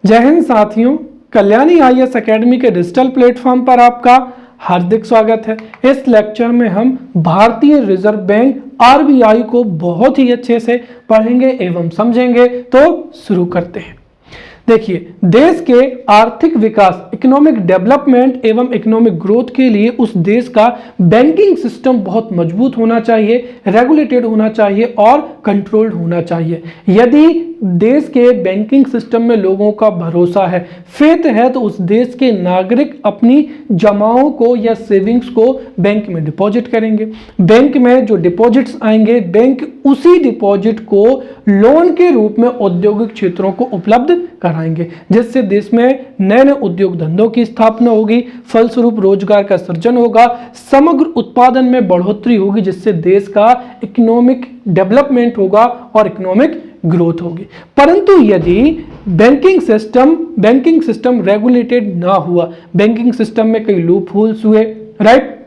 जय हिंद साथियों, Kalyani IAS academy के डिजिटल प्लेटफॉर्म पर आपका हार्दिक स्वागत है। इस लेक्चर में हम भारतीय रिजर्व बैंक आरबीआई को बहुत ही अच्छे से पढ़ेंगे एवं समझेंगे। तो शुरू करते हैं। देखिए, देश के आर्थिक विकास, इकोनॉमिक डेवलपमेंट एवं इकोनॉमिक ग्रोथ के लिए उस देश का बैंकिंग सिस्टम बहुत मजबूत होना चाहिए, रेगुलेटेड होना चाहिए और कंट्रोल्ड होना चाहिए। यदि देश के बैंकिंग सिस्टम में लोगों का भरोसा है, फेथ है, तो उस देश के नागरिक अपनी जमाओं को या सेविंग्स को बैंक में डिपॉजिट करेंगे। बैंक में जो डिपॉजिट्स आएंगे, बैंक उसी डिपॉजिट को लोन के रूप में औद्योगिक क्षेत्रों को उपलब्ध कराएंगे, जिससे देश में नए नए उद्योग धंधों की स्थापना होगी, फलस्वरूप रोजगार का सृजन होगा, समग्र उत्पादन में बढ़ोतरी होगी, जिससे देश का इकोनॉमिक डेवलपमेंट होगा और इकोनॉमिक ग्रोथ होगी। परंतु यदि बैंकिंग सिस्टम रेगुलेटेड ना हुआ, बैंकिंग सिस्टम में कई लूप होल्स हुए, राइट,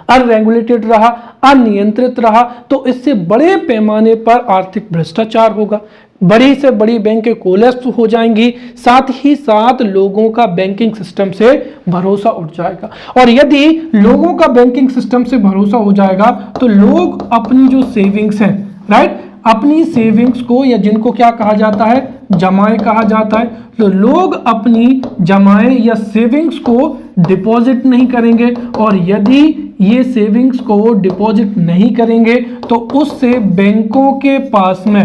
अनरेगुलेटेड रहा, अनियंत्रित रहा, तो इससे बड़े पैमाने पर आर्थिक भ्रष्टाचार होगा, बड़ी से बड़ी बैंकें कोलैप्स हो जाएंगी, साथ ही साथ लोगों का बैंकिंग सिस्टम से भरोसा उठ जाएगा। और यदि लोगों का बैंकिंग सिस्टम से भरोसा हो जाएगा तो लोग अपनी जो सेविंग्स हैं, राइट, अपनी सेविंग्स को, या जिनको क्या कहा जाता है, जमाएं कहा जाता है, तो लोग अपनी जमाएं या सेविंग्स को डिपॉजिट नहीं करेंगे। और यदि ये सेविंग्स को डिपॉजिट नहीं करेंगे तो उससे बैंकों के पास में,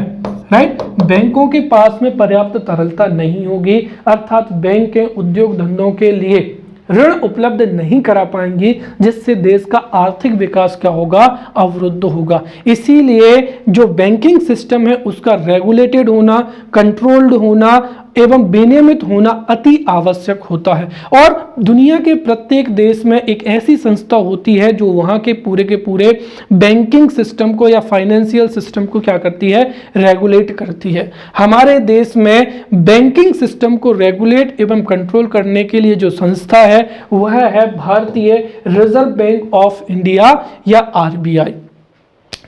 राइट, बैंकों के पास में पर्याप्त तरलता नहीं होगी, अर्थात बैंक के उद्योग धंधों के लिए ऋण उपलब्ध नहीं करा पाएंगी, जिससे देश का आर्थिक विकास क्या होगा, अवरुद्ध होगा। इसीलिए जो बैंकिंग सिस्टम है उसका रेगुलेटेड होना, कंट्रोल्ड होना एवं विनियमित होना अति आवश्यक होता है। और दुनिया के प्रत्येक देश में एक ऐसी संस्था होती है जो वहां के पूरे बैंकिंग सिस्टम को या फाइनेंशियल सिस्टम को क्या करती है, रेगुलेट करती है। हमारे देश में बैंकिंग सिस्टम को रेगुलेट एवं कंट्रोल करने के लिए जो संस्था है वह है भारतीय रिजर्व बैंक ऑफ इंडिया या आरबीआई।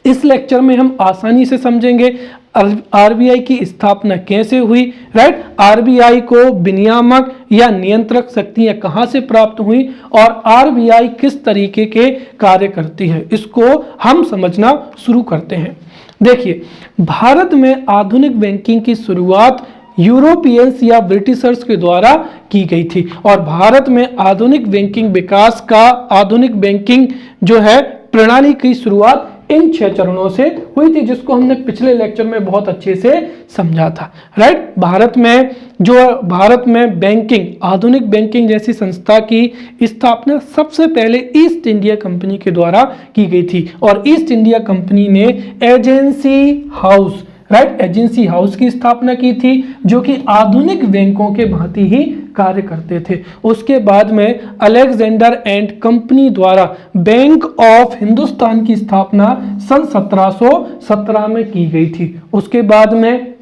इस लेक्चर में हम आसानी से समझेंगे आरबीआई की स्थापना कैसे हुई, राइट, आरबीआई को विनियामक या नियंत्रक शक्तियां कहां से प्राप्त हुई और आरबीआई किस तरीके के कार्य करती है, इसको हम समझना शुरू करते हैं। देखिए, भारत में आधुनिक बैंकिंग की शुरुआत यूरोपियंस या ब्रिटिशर्स के द्वारा की गई थी और भारत में आधुनिक बैंकिंग विकास का, आधुनिक बैंकिंग जो है प्रणाली की शुरुआत इन 6 चरणों से हुई थी, जिसको हमने पिछले लेक्चर में बहुत अच्छे से समझा था, राइट। भारत में बैंकिंग, आधुनिक बैंकिंग जैसी संस्था की स्थापना सबसे पहले ईस्ट इंडिया कंपनी के द्वारा की गई थी और ईस्ट इंडिया कंपनी ने agency house, right, agency house की स्थापना की थी, जो कि आधुनिक बैंकों के भांति ही कार्य करते थे। उसके बाद में अलेक्जेंडर एंड कंपनी द्वारा बैंक ऑफ हिंदुस्तान की स्थापना सन 1717 में की गई थी। उसके बाद में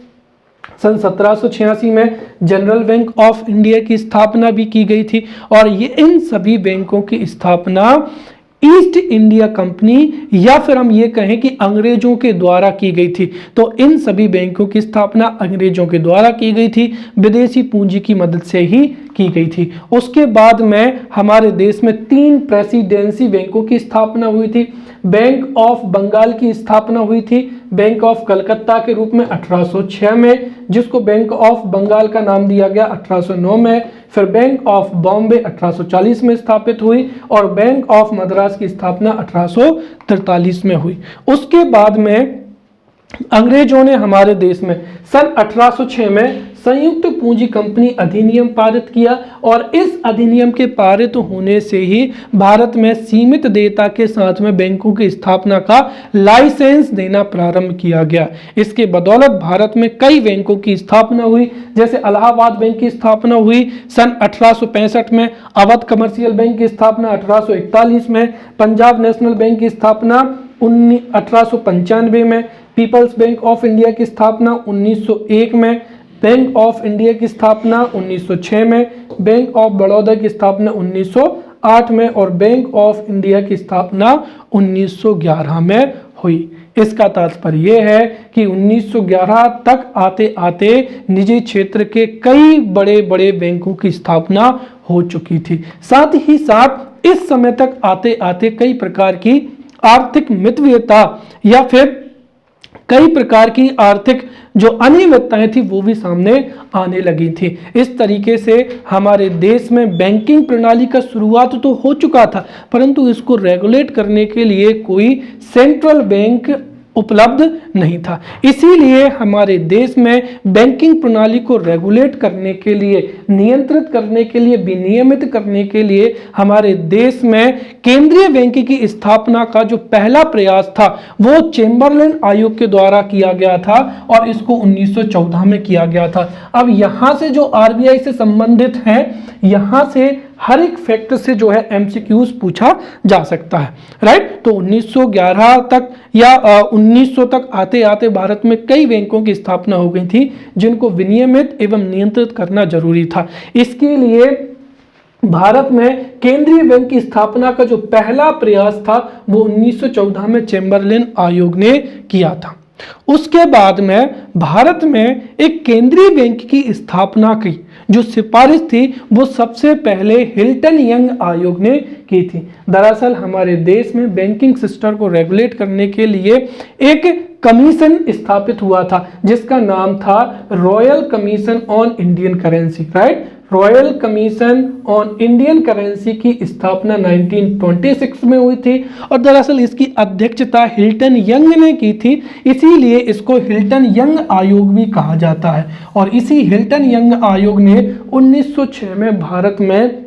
सन 1786 में जनरल बैंक ऑफ इंडिया की स्थापना भी की गई थी और ये इन सभी बैंकों की स्थापना ईस्ट इंडिया कंपनी या फिर हम ये कहें कि अंग्रेजों के द्वारा की गई थी। तो इन सभी बैंकों की स्थापना अंग्रेजों के द्वारा की गई थी, विदेशी पूंजी की मदद से ही की गई थी। उसके बाद में हमारे देश में 3 प्रेसिडेंसी बैंकों की स्थापना हुई थी। बैंक ऑफ बंगाल की स्थापना हुई थी बैंक ऑफ कलकत्ता के रूप में 1806 में, जिसको बैंक ऑफ बंगाल का नाम दिया गया 1809 में। फिर बैंक ऑफ बॉम्बे 1840 में स्थापित हुई और बैंक ऑफ मद्रास की स्थापना 1843 में हुई। उसके बाद में अंग्रेजों ने हमारे देश में सन 1806 में संयुक्त पूंजी कंपनी अधिनियम पारित किया और इस अधिनियम के पारित होने से ही भारत में सीमित देयता के साथ में बैंकों की स्थापना का लाइसेंस देना प्रारंभ किया गया। इसके बदौलत भारत में कई बैंकों की स्थापना हुई, जैसे इलाहाबाद बैंक की स्थापना हुई सन 1865 में, अवध कमर्शियल बैंक की स्थापना 1841 में, पंजाब नेशनल बैंक की स्थापना 1895 में, पीपल्स बैंक ऑफ इंडिया की स्थापना 1901 में, बैंक ऑफ इंडिया की स्थापना 1906 में, बैंक ऑफ बड़ौदा की स्थापना 1908 में और बैंक ऑफ इंडिया की स्थापना 1911 में हुई। इसका तात्पर्य यह है कि 1911 तक आते आते निजी क्षेत्र के कई बड़े बड़े बैंकों की स्थापना हो चुकी थी। साथ ही साथ इस समय तक आते आते कई प्रकार की आर्थिक मितव्ययता या फिर कई प्रकार की आर्थिक जो अनियमितताएं थी वो भी सामने आने लगी थी। इस तरीके से हमारे देश में बैंकिंग प्रणाली का शुरुआत तो हो चुका था, परंतु इसको रेगुलेट करने के लिए कोई सेंट्रल बैंक उपलब्ध नहीं था। इसीलिए हमारे देश में बैंकिंग प्रणाली को रेगुलेट करने के लिए, नियंत्रित करने के लिए, विनियमित करने के लिए हमारे देश में केंद्रीय बैंक की स्थापना का जो पहला प्रयास था वो चेम्बरलेन आयोग के द्वारा किया गया था और इसको 1914 में किया गया था। अब यहां से जो आरबीआई से संबंधित हैं, यहां से हर एक फैक्ट से जो है एमसीक्यूज पूछा जा सकता है, राइट। तो 1911 तक या 1900 तक आते आते भारत में कई बैंकों की स्थापना हो गई थी जिनको विनियमित एवं नियंत्रित करना जरूरी था। इसके लिए भारत में केंद्रीय बैंक की स्थापना का जो पहला प्रयास था वो 1914 में चेम्बरलेन आयोग ने किया था। उसके बाद में भारत में एक केंद्रीय बैंक की स्थापना की जो सिफारिश थी वो सबसे पहले हिल्टन यंग आयोग ने की थी। दरअसल हमारे देश में बैंकिंग सिस्टम को रेगुलेट करने के लिए एक कमीशन स्थापित हुआ था जिसका नाम था royal commission on Indian currency, right. Royal commission on Indian currency की स्थापना 1926 में हुई थी और दरअसल इसकी अध्यक्षता हिल्टन यंग ने की थी, इसीलिए इसको हिल्टन यंग आयोग भी कहा जाता है। और इसी हिल्टन यंग आयोग ने 1906 में भारत में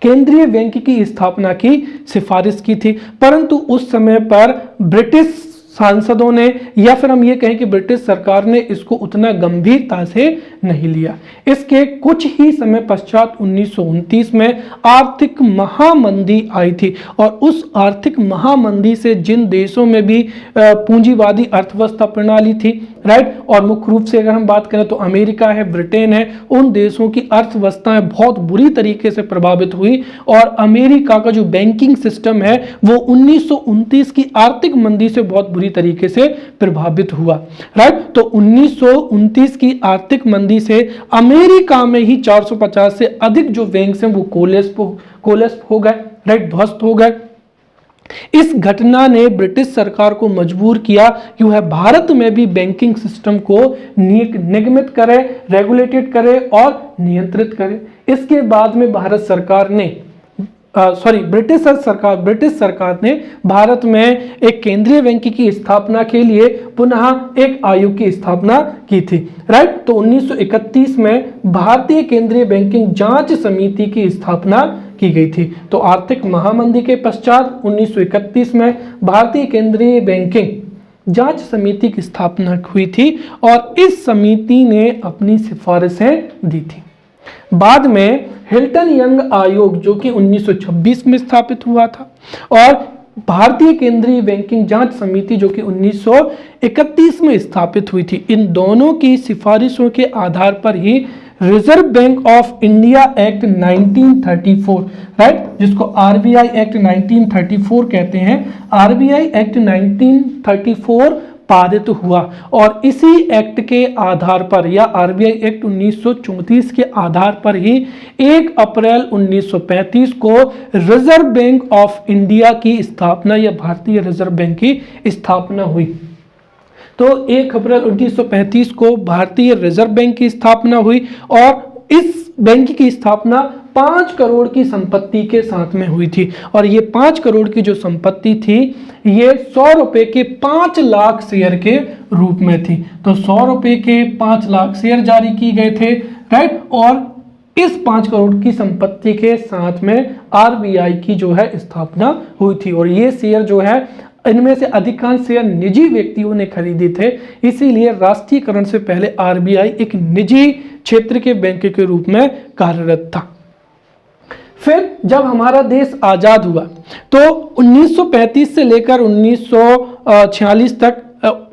केंद्रीय बैंक की स्थापना की सिफारिश की थी, परंतु उस समय पर ब्रिटिश सांसदों ने या फिर हम ये कहें कि ब्रिटिश सरकार ने इसको उतना गंभीरता से नहीं लिया। इसके कुछ ही समय पश्चात 1929 में आर्थिक महामंदी आई थी और उस आर्थिक महामंदी से जिन देशों में भी पूंजीवादी अर्थव्यवस्था प्रणाली थी, राइट, और मुख्य रूप से अगर हम बात करें तो अमेरिका है, ब्रिटेन है, उन देशों की अर्थव्यवस्थाएं बहुत बुरी तरीके से प्रभावित हुई और अमेरिका का जो बैंकिंग सिस्टम है वो 1929 की आर्थिक मंदी से बहुत बुरी तरीके से प्रभावित हुआ, राइट। तो 1929 की आर्थिक मंदी से अमेरिका में ही 450 से अधिक जो बैंक हैं वो कोलैप्स हो गए, राइट, ध्वस्त हो गए। इस घटना ने ब्रिटिश सरकार को मजबूर किया कि वह भारत में भी बैंकिंग सिस्टम को निगमित करे, रेगुलेटेड करे और नियंत्रित करे। इसके बाद में ब्रिटिश सरकार ने भारत में एक केंद्रीय बैंक की स्थापना के लिए पुनः एक आयोग की स्थापना की थी, राइट। तो 1931 में भारतीय केंद्रीय बैंकिंग जांच समिति की स्थापना की गई थी। तो आर्थिक महामंदी के पश्चात 1931 में भारतीय केंद्रीय बैंकिंग जांच समिति की स्थापना हुई थी और इस समिति ने अपनी सिफारिशें दी थी। बाद में हिल्टन यंग आयोग जो कि 1926 में स्थापित हुआ था और भारतीय केंद्रीय बैंकिंग जांच समिति जो कि 1931 में स्थापित हुई थी, इन दोनों की सिफारिशों के आधार पर ही Reserve Bank of India act 1934, right, जिसको आरबीआई एक्ट 1934 कहते हैं, आरबीआई एक्ट 1934 पारित हुआ और इसी एक्ट के आधार पर या आरबीआई एक्ट 1934 के आधार पर ही 1 अप्रैल 1935 को रिजर्व बैंक ऑफ इंडिया की स्थापना या भारतीय रिजर्व बैंक की स्थापना हुई। तो 1 अप्रैल 1935 को भारतीय रिजर्व बैंक की स्थापना हुई और इस बैंक की स्थापना 5 करोड़ की संपत्ति के साथ में हुई थी और ये 5 करोड़ की जो संपत्ति थी ये 100 रुपए के 5 लाख शेयर के रूप में थी। तो 100 रुपए के 5 लाख शेयर जारी किए गए थे, राइट, और इस 5 करोड़ की संपत्ति के साथ में आरबीआई की जो है स्थापना हुई थी और ये शेयर जो है इनमें से अधिकांश शेयर निजी व्यक्तियों ने खरीदे थे, इसीलिए राष्ट्रीयकरण से पहले आरबीआई एक निजी क्षेत्र के बैंक के रूप में कार्यरत था। फिर जब हमारा देश आजाद हुआ तो 1935 से लेकर 1946 तक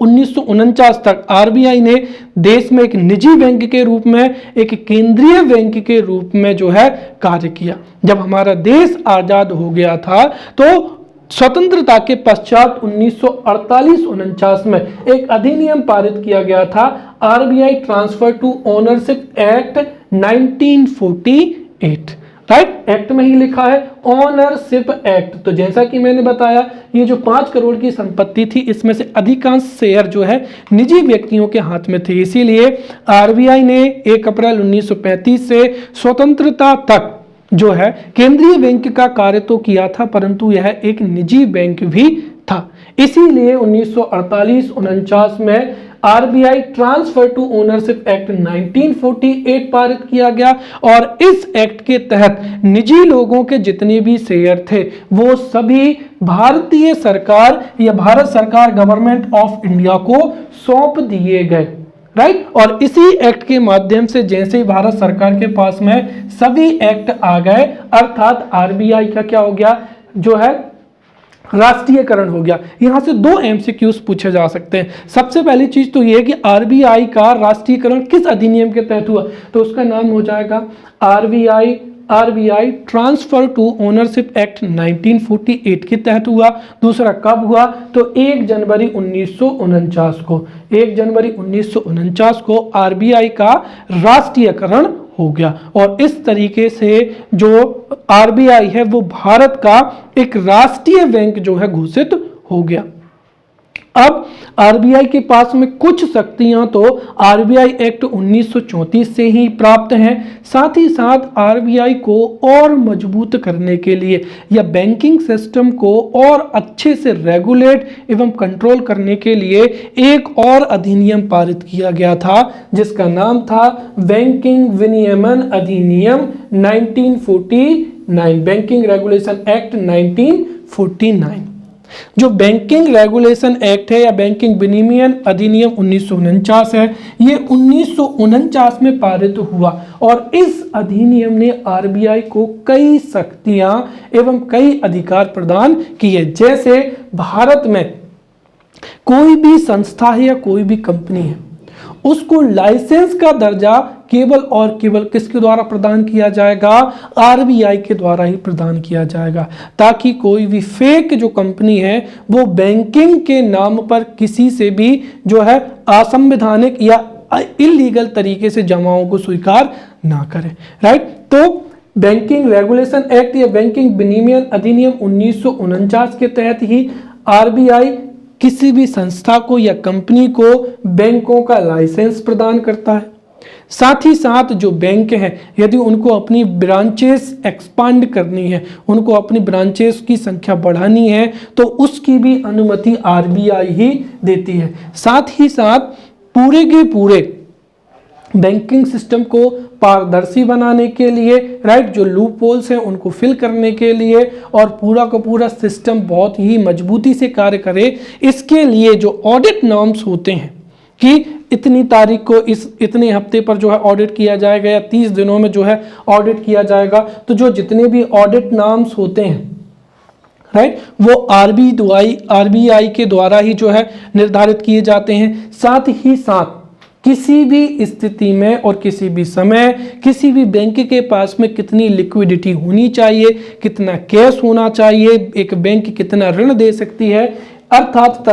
1949 तक आरबीआई ने देश में एक निजी बैंक के रूप में, एक केंद्रीय बैंक के रूप में जो है कार्य किया। जब हमारा देश आजाद हो गया था तो स्वतंत्रता के पश्चात 1948-49 में एक अधिनियम पारित किया गया था, RBI transfer to ownership act 1948। Right, act में ही लिखा है ओनरशिप एक्ट। तो जैसा कि मैंने बताया, ये जो 5 करोड़ की संपत्ति थी, इसमें से अधिकांश शेयर जो है निजी व्यक्तियों के हाथ में थे। इसीलिए आरबीआई ने 1 अप्रैल 1935 से स्वतंत्रता तक जो है केंद्रीय बैंक का कार्य तो किया था, परंतु यह एक निजी बैंक भी था। इसीलिए 1948-49 में RBI transfer to ownership act 1948 पारित किया गया और इस एक्ट के तहत निजी लोगों के जितने भी शेयर थे वो सभी भारतीय सरकार या भारत सरकार गवर्नमेंट ऑफ इंडिया को सौंप दिए गए। राइट, और इसी एक्ट के माध्यम से जैसे ही भारत सरकार के पास में सभी एक्ट आ गए, अर्थात आरबीआई का क्या हो गया, जो है राष्ट्रीयकरण हो गया। यहां से 2 एमसीक्यूज पूछे जा सकते हैं। सबसे पहली चीज तो यह है कि आरबीआई का राष्ट्रीयकरण किस अधिनियम के तहत हुआ, तो उसका नाम हो जाएगा RBI transfer to ownership act 1948 के तहत हुआ। दूसरा कब हुआ, तो 1 जनवरी 1949 को, 1 जनवरी 1949 को आरबीआई का राष्ट्रीयकरण हो गया। और इस तरीके से जो आरबीआई है वो भारत का एक राष्ट्रीय बैंक जो है घोषित हो गया। अब आरबीआई के पास में कुछ शक्तियां तो आरबीआई एक्ट 1934 से ही प्राप्त हैं। साथ ही साथ आरबीआई को और मजबूत करने के लिए या बैंकिंग सिस्टम को और अच्छे से रेगुलेट एवं कंट्रोल करने के लिए एक और अधिनियम पारित किया गया था, जिसका नाम था बैंकिंग विनियमन अधिनियम 1949, बैंकिंग रेगुलेशन एक्ट 1949। जो बैंकिंग रेगुलेशन एक्ट है या बैंकिंग विनियमन अधिनियम 1949 है, ये 1949 में पारित हुआ और इस अधिनियम ने आरबीआई को कई शक्तियां एवं कई अधिकार प्रदान किए। जैसे भारत में कोई भी संस्था है या कोई भी कंपनी है, उसको लाइसेंस का दर्जा केवल और केवल किसके द्वारा प्रदान किया जाएगा, आरबीआई के द्वारा ही प्रदान किया जाएगा, ताकि कोई भी फेक जो कंपनी है वो बैंकिंग के नाम पर किसी से भी जो है असंवैधानिक या इलीगल तरीके से जमाओं को स्वीकार ना करे। राइट, तो बैंकिंग रेगुलेशन एक्ट या बैंकिंग विनियमन अधिनियम 1949 के तहत ही आरबीआई किसी भी संस्था को या कंपनी को बैंकों का लाइसेंस प्रदान करता है। साथ ही साथ जो बैंक हैं, यदि उनको अपनी ब्रांचेस एक्सपांड करनी है, उनको अपनी ब्रांचेस की संख्या बढ़ानी है, तो उसकी भी अनुमति आरबीआई ही देती है। साथ ही साथ पूरे के पूरे बैंकिंग सिस्टम को पारदर्शी बनाने के लिए, राइट, जो लूप होल्स हैं उनको फिल करने के लिए और पूरा का पूरा सिस्टम बहुत ही मजबूती से कार्य करे, इसके लिए जो ऑडिट नॉर्म्स होते हैं कि इतनी तारीख को इतने हफ्ते पर जो है ऑडिट किया जाएगा या 30 दिनों में जो है ऑडिट किया जाएगा, तो जो जितने भी ऑडिट नॉर्म्स होते हैं, राइट, वो आरबीआई के द्वारा ही जो है निर्धारित किए जाते हैं। साथ ही साथ किसी भी स्थिति में और किसी भी समय किसी भी बैंक के पास में कितनी लिक्विडिटी होनी चाहिए, कितना कैश होना चाहिए, एक बैंक कितना ऋण दे सकती है, अर्थात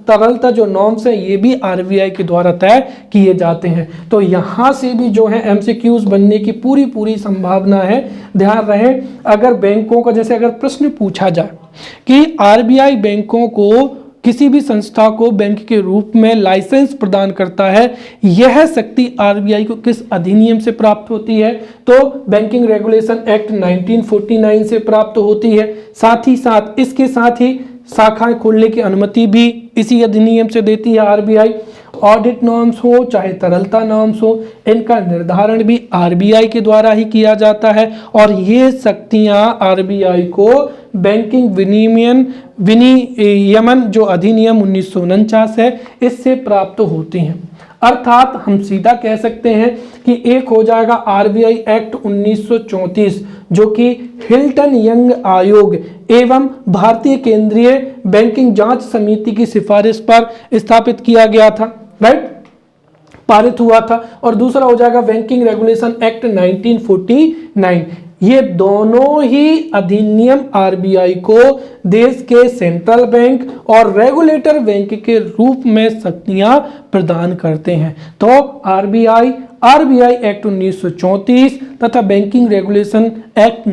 तरलता जो नॉर्म्स है ये भी आरबीआई के द्वारा तय किए जाते हैं। तो यहाँ से भी जो है एमसीक्यूज बनने की पूरी संभावना है। ध्यान रहे, अगर बैंकों का जैसे अगर प्रश्न पूछा जाए कि आरबीआई बैंकों को किसी भी संस्था को बैंक के रूप में लाइसेंस प्रदान करता है, यह शक्ति आरबीआई को किस अधिनियम से प्राप्त होती है, तो बैंकिंग रेगुलेशन एक्ट 1949 से प्राप्त होती है। साथ ही साथ इसके साथ ही शाखाएं खोलने की अनुमति भी इसी अधिनियम से देती है आरबीआई। ऑडिट नॉर्म्स हो चाहे तरलता नॉर्म्स हो, इनका निर्धारण भी आरबीआई के द्वारा ही किया जाता है और ये शक्तियां आरबीआई को बैंकिंग विनियमन जो अधिनियम 1949 है इससे प्राप्त होती हैं। अर्थात हम सीधा कह सकते हैं कि एक हो जाएगा आरबीआई एक्ट 1934 जो कि हिल्टन यंग आयोग एवं भारतीय केंद्रीय बैंकिंग जांच समिति की सिफारिश पर स्थापित किया गया था, राइट, पारित हुआ था। और दूसरा हो जाएगा बैंकिंग रेगुलेशन एक्ट 1949। ये दोनों ही अधिनियम आरबीआई को देश के सेंट्रल बैंक और रेगुलेटर बैंक के रूप में शक्तियां प्रदान करते हैं। तो आरबीआई एक्ट 1934 तथा बैंकिंग रेगुलेशन एक्ट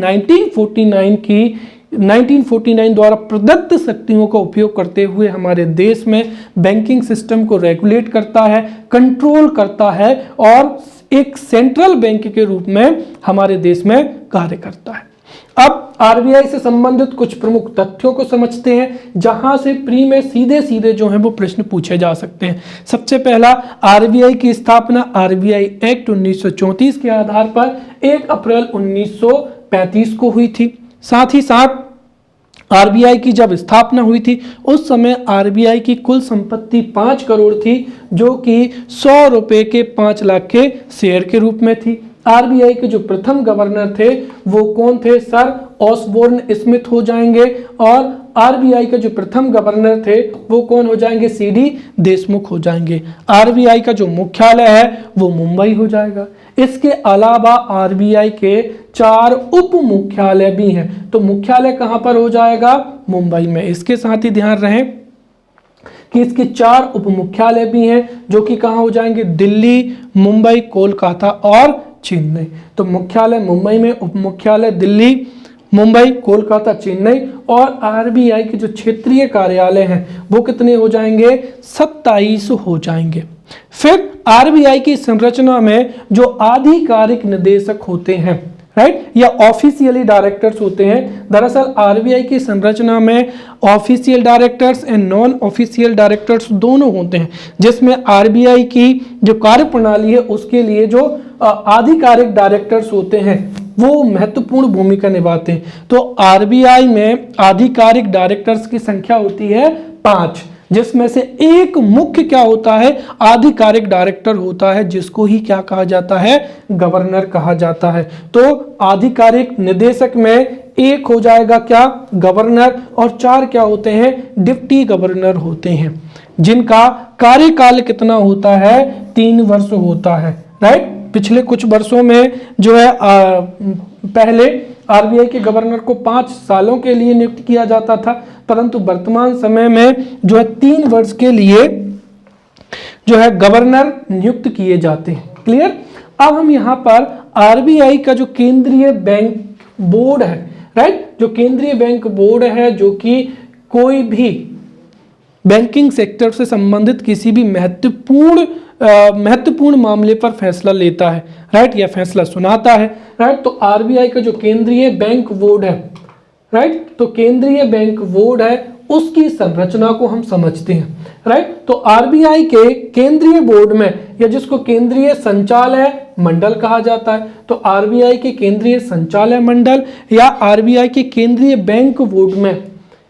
1949 द्वारा प्रदत्त शक्तियों का उपयोग करते हुए हमारे देश में बैंकिंग सिस्टम को रेगुलेट करता है, कंट्रोल करता है और एक सेंट्रल बैंक के रूप में हमारे देश में कार्य करता है। अब आरबीआई से संबंधित कुछ प्रमुख तथ्यों को समझते हैं, जहां से प्री में सीधे सीधे जो है वो प्रश्न पूछे जा सकते हैं। सबसे पहला, आरबीआई की स्थापना आरबीआई एक्ट 1934 के आधार पर 1 अप्रैल 1935 को हुई थी। साथ ही साथ आरबीआई की जब स्थापना हुई थी उस समय आरबीआई की कुल संपत्ति 5 करोड़ थी, जो कि 100 रुपए के 5 लाख के शेयर के रूप में थी। आरबीआई के जो प्रथम गवर्नर थे वो कौन थे? सर ऑसबोर्न स्मिथ हो जाएंगे। और आरबीआई के जो प्रथम गवर्नर थे वो कौन हो जाएंगे? सीडी देशमुख हो जाएंगे। आरबीआई का जो मुख्यालय है वो मुंबई हो जाएगा। इसके अलावा आरबीआई के 4 उप मुख्यालय भी हैं। तो मुख्यालय कहां पर हो जाएगा? मुंबई में। इसके साथ ही ध्यान रहे कि इसके 4 उप मुख्यालय भी हैं, जो कि कहां हो जाएंगे? दिल्ली, मुंबई, कोलकाता और चेन्नई। तो मुख्यालय मुंबई में, उप मुख्यालय दिल्ली, मुंबई, कोलकाता, चेन्नई। और आरबीआई के जो क्षेत्रीय कार्यालय हैं वो कितने हो जाएंगे? 27 हो जाएंगे। फिर आरबीआई की संरचना में जो आधिकारिक निदेशक होते हैं, राइट, या ऑफिशियली डायरेक्टर्स होते हैं। दरअसल आरबीआई की संरचना में official directors and non official directors दोनों होते हैं, जिसमें आरबीआई की जो कार्यप्रणाली है उसके लिए जो आधिकारिक डायरेक्टर्स होते हैं वो महत्वपूर्ण भूमिका निभाते हैं। तो आरबीआई में आधिकारिक डायरेक्टर्स की संख्या होती है 5, जिसमें से एक मुख्य क्या होता है? आधिकारिक डायरेक्टर होता है, जिसको ही क्या कहा जाता है? गवर्नर कहा जाता है। तो आधिकारिक निदेशक में एक हो जाएगा क्या? गवर्नर। और 4 क्या होते हैं? डिप्टी गवर्नर होते हैं, जिनका कार्यकाल कितना होता है? 3 वर्ष होता है, राइट। पिछले कुछ वर्षों में जो है पहले आरबीआई के गवर्नर को 5 सालों के लिए नियुक्त किया जाता था, परंतु वर्तमान समय में जो है 3 वर्ष के लिए जो है गवर्नर नियुक्त किए जाते हैं। क्लियर? अब हम यहाँ पर आरबीआई का जो केंद्रीय बैंक बोर्ड है, राइट, जो केंद्रीय बैंक बोर्ड है जो कि कोई भी बैंकिंग सेक्टर से संबंधित किसी भी महत्वपूर्ण मामले पर फैसला लेता है, राइट, या फैसला सुनाता है, राइट। तो आरबीआई का जो केंद्रीय बैंक बोर्ड है, राइट, तो केंद्रीय बैंक बोर्ड है उसकी संरचना को हम समझते हैं, राइट। तो आरबीआई के केंद्रीय बोर्ड में, या जिसको केंद्रीय संचालय मंडल कहा जाता है, तो आरबीआई के केंद्रीय संचालय मंडल या आरबीआई के केंद्रीय बैंक बोर्ड में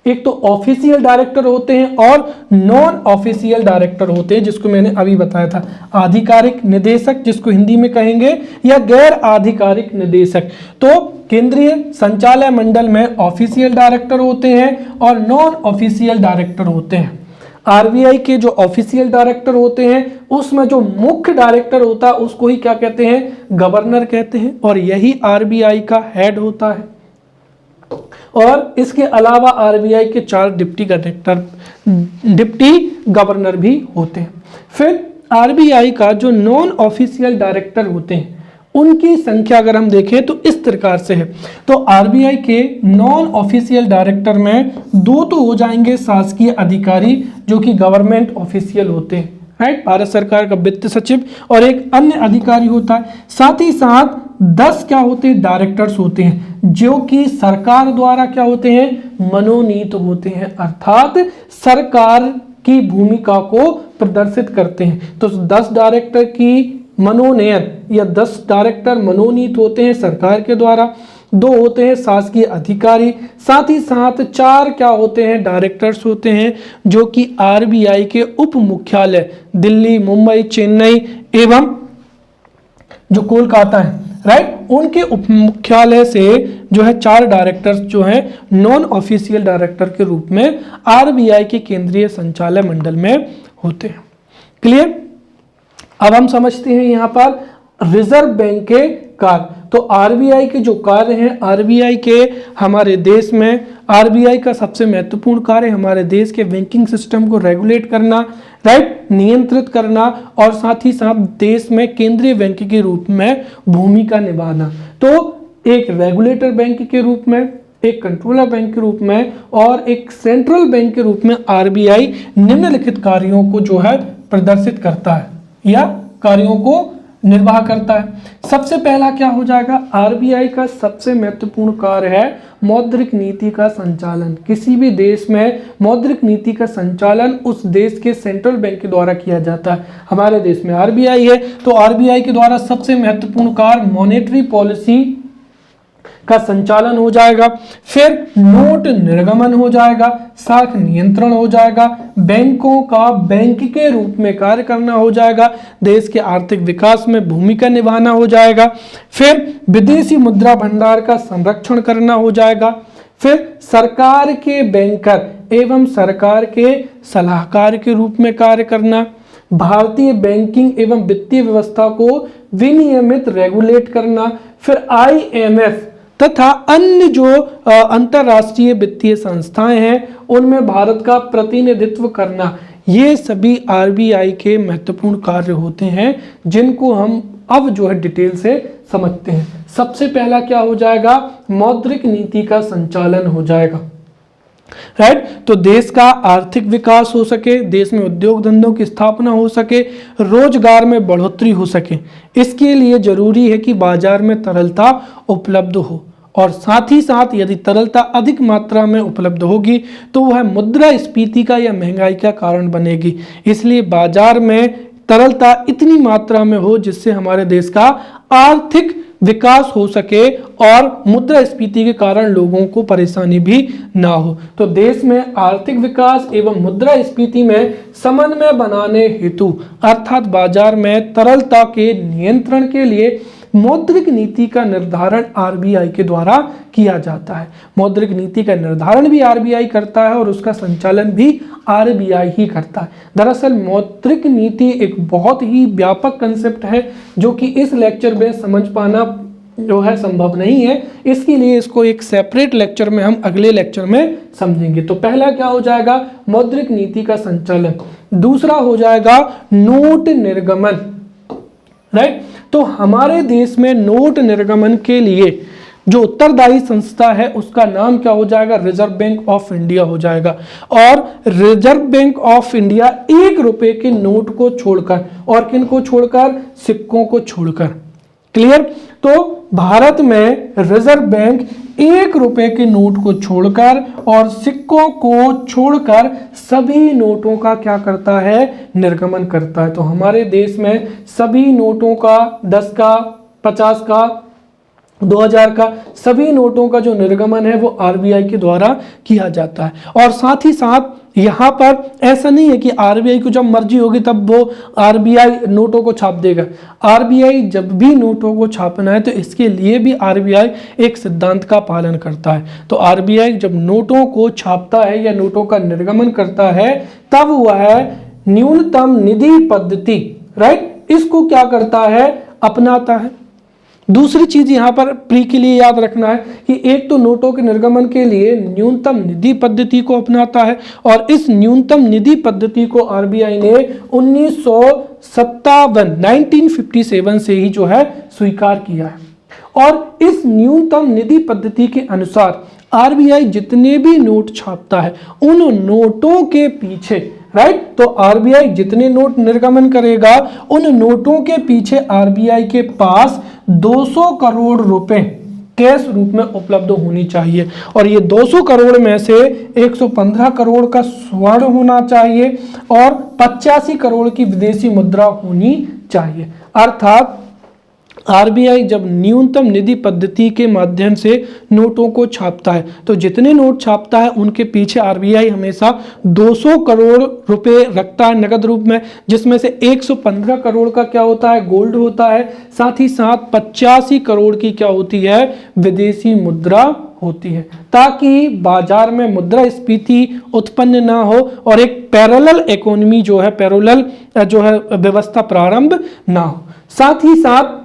एक तो ऑफिशियल डायरेक्टर होते हैं और नॉन ऑफिशियल डायरेक्टर होते हैं, जिसको मैंने अभी बताया था। आधिकारिक निदेशक जिसको हिंदी में कहेंगे, या गैर आधिकारिक निदेशक। तो केंद्रीय संचालय मंडल में ऑफिशियल डायरेक्टर होते हैं और नॉन ऑफिशियल डायरेक्टर होते हैं। आरबीआई के जो ऑफिशियल डायरेक्टर होते हैं उसमें जो मुख्य डायरेक्टर होता है उसको ही क्या कहते हैं? गवर्नर कहते हैं, और यही आरबीआई का हेड होता है। और इसके अलावा आरबीआई के 4 डिप्टी गवर्नर भी होते हैं। फिर आरबीआई का जो नॉन ऑफिशियल डायरेक्टर होते हैं उनकी संख्या अगर हम देखें तो इस प्रकार से है। तो आरबीआई के नॉन ऑफिशियल डायरेक्टर में 2 तो हो जाएंगे शासकीय अधिकारी जो कि गवर्नमेंट ऑफिशियल होते हैं, राइट, भारत सरकार का वित्त सचिव, और एक अन्य अधिकारी होता है। साथ ही साथ 10 क्या होते हैं? डायरेक्टर्स होते हैं, जो कि सरकार द्वारा क्या होते हैं? मनोनीत होते हैं, अर्थात सरकार की भूमिका को प्रदर्शित करते हैं। तो 10 डायरेक्टर की मनोनयन या 10 डायरेक्टर मनोनीत होते हैं सरकार के द्वारा, 2 होते हैं शासकीय अधिकारी, साथ ही साथ 4 क्या होते हैं? डायरेक्टर्स होते हैं, जो कि आरबीआई के उप मुख्यालय दिल्ली, मुंबई, चेन्नई एवं जो कोलकाता है, राइट, उनके उप मुख्यालय से जो है 4 डायरेक्टर्स जो हैं नॉन ऑफिशियल डायरेक्टर के रूप में आरबीआई के केंद्रीय संचालय मंडल में होते हैं। क्लियर? अब हम समझते हैं यहाँ पर रिजर्व बैंक के कार्य। तो आरबीआई के जो कार्य हैं, आरबीआई के हमारे देश में आरबीआई का सबसे महत्वपूर्ण कार्य हमारे देश के बैंकिंग सिस्टम को रेगुलेट करना, राइट, नियंत्रित करना और साथ ही साथ देश में केंद्रीय बैंक के रूप में भूमिका निभाना। तो एक रेगुलेटर बैंक के रूप में, एक कंट्रोलर बैंक के रूप में और एक सेंट्रल बैंक के रूप में आरबीआई निम्नलिखित कार्यों को जो है प्रदर्शित करता है या कार्यों को निर्वाह करता है। सबसे पहला क्या हो जाएगा, आरबीआई का सबसे महत्वपूर्ण कार्य है मौद्रिक नीति का संचालन। किसी भी देश में मौद्रिक नीति का संचालन उस देश के सेंट्रल बैंक के द्वारा किया जाता है। हमारे देश में आरबीआई है, तो आरबीआई के द्वारा सबसे महत्वपूर्ण कार्य मॉनेटरी पॉलिसी का संचालन हो जाएगा, फिर नोट निर्गमन हो जाएगा, साख नियंत्रण हो जाएगा, बैंकों का बैंक के रूप में कार्य करना हो जाएगा, देश के आर्थिक विकास में भूमिका निभाना हो जाएगा, फिर विदेशी मुद्रा भंडार का संरक्षण करना हो जाएगा, फिर सरकार के बैंकर एवं सरकार के सलाहकार के रूप में कार्य करना, भारतीय बैंकिंग एवं वित्तीय व्यवस्था को विनियमित रेगुलेट करना, फिर आईएमएफ तथा अन्य जो अंतरराष्ट्रीय वित्तीय संस्थाएं हैं उनमें भारत का प्रतिनिधित्व करना। ये सभी आरबीआई के महत्वपूर्ण कार्य होते हैं जिनको हम अब जो है डिटेल से समझते हैं। सबसे पहला क्या हो जाएगा, मौद्रिक नीति का संचालन हो जाएगा, राइट। तो देश का आर्थिक विकास हो सके, देश में उद्योग धंधों की स्थापना हो सके, रोजगार में बढ़ोतरी हो सके, इसके लिए जरूरी है कि बाजार में तरलता उपलब्ध हो और साथ ही साथ यदि तरलता अधिक मात्रा में उपलब्ध होगी तो वह मुद्रास्फीति का या महंगाई का कारण बनेगी। इसलिए बाजार में तरलता इतनी मात्रा में हो जिससे हमारे देश का आर्थिक विकास हो सके और मुद्रास्फीति के कारण लोगों को परेशानी भी ना हो। तो देश में आर्थिक विकास एवं मुद्रास्फीति में समन्वय बनाने हेतु अर्थात बाजार में तरलता के नियंत्रण के लिए मौद्रिक नीति का निर्धारण आरबीआई के द्वारा किया जाता है। मौद्रिक नीति का निर्धारण भी आरबीआई करता है और उसका संचालन भी आरबीआई ही करता है। दरअसल मौद्रिक नीति एक बहुत ही व्यापक कंसेप्ट है जो कि इस लेक्चर में समझ पाना जो है संभव नहीं है, इसके लिए इसको एक सेपरेट लेक्चर में हम अगले लेक्चर में समझेंगे। तो पहला क्या हो जाएगा, मौद्रिक नीति का संचालन। दूसरा हो जाएगा नोट निर्गमन, राइट। तो हमारे देश में नोट निर्गमन के लिए जो उत्तरदायी संस्था है उसका नाम क्या हो जाएगा, रिजर्व बैंक ऑफ इंडिया हो जाएगा। और रिजर्व बैंक ऑफ इंडिया 1 रुपए के नोट को छोड़कर और किन को छोड़कर, सिक्कों को छोड़कर, क्लियर। तो भारत में रिजर्व बैंक 1 रुपए के नोट को छोड़कर और सिक्कों को छोड़कर सभी नोटों का क्या करता है, निर्गमन करता है। तो हमारे देश में सभी नोटों का 10 का, 50 का, 2000 का सभी नोटों का जो निर्गमन है वो आरबीआई के द्वारा किया जाता है। और साथ ही साथ यहाँ पर ऐसा नहीं है कि आरबीआई को जब मर्जी होगी तब वो आरबीआई नोटों को छाप देगा। आरबीआई जब भी नोटों को छापना है तो इसके लिए भी आरबीआई एक सिद्धांत का पालन करता है। तो आरबीआई जब नोटों को छापता है या नोटों का निर्गमन करता है तब वह न्यूनतम निधि पद्धति, राइट, इसको क्या करता है, अपनाता है। दूसरी चीज यहाँ पर प्री के लिए याद रखना है कि एक तो नोटों के निर्गमन के लिए न्यूनतम निधि पद्धति को अपनाता है और इस न्यूनतम निधि पद्धति को आरबीआई ने 1957 से ही जो है स्वीकार किया है। और इस न्यूनतम निधि पद्धति के अनुसार आरबीआई जितने भी नोट छापता है उन नोटों के पीछे, राइट, तो आरबीआई जितने नोट निर्गमन करेगा उन नोटों के पीछे आरबीआई के पास 200 करोड़ रुपए कैश रूप में उपलब्ध होनी चाहिए। और ये 200 करोड़ में से 115 करोड़ का स्वर्ण होना चाहिए और 85 करोड़ की विदेशी मुद्रा होनी चाहिए। अर्थात आरबीआई जब न्यूनतम निधि पद्धति के माध्यम से नोटों को छापता है तो जितने नोट छापता है उनके पीछे आरबीआई हमेशा 200 करोड़ रुपए रखता है नगद रूप में, जिसमें से 115 करोड़ का क्या होता है, गोल्ड होता है, साथ ही साथ 85 करोड़ की क्या होती है, विदेशी मुद्रा होती है, ताकि बाजार में मुद्रास्फीति उत्पन्न ना हो और एक पैरेलल इकोनॉमी जो है, पैरेलल जो है व्यवस्था प्रारंभ ना हो। साथ ही साथ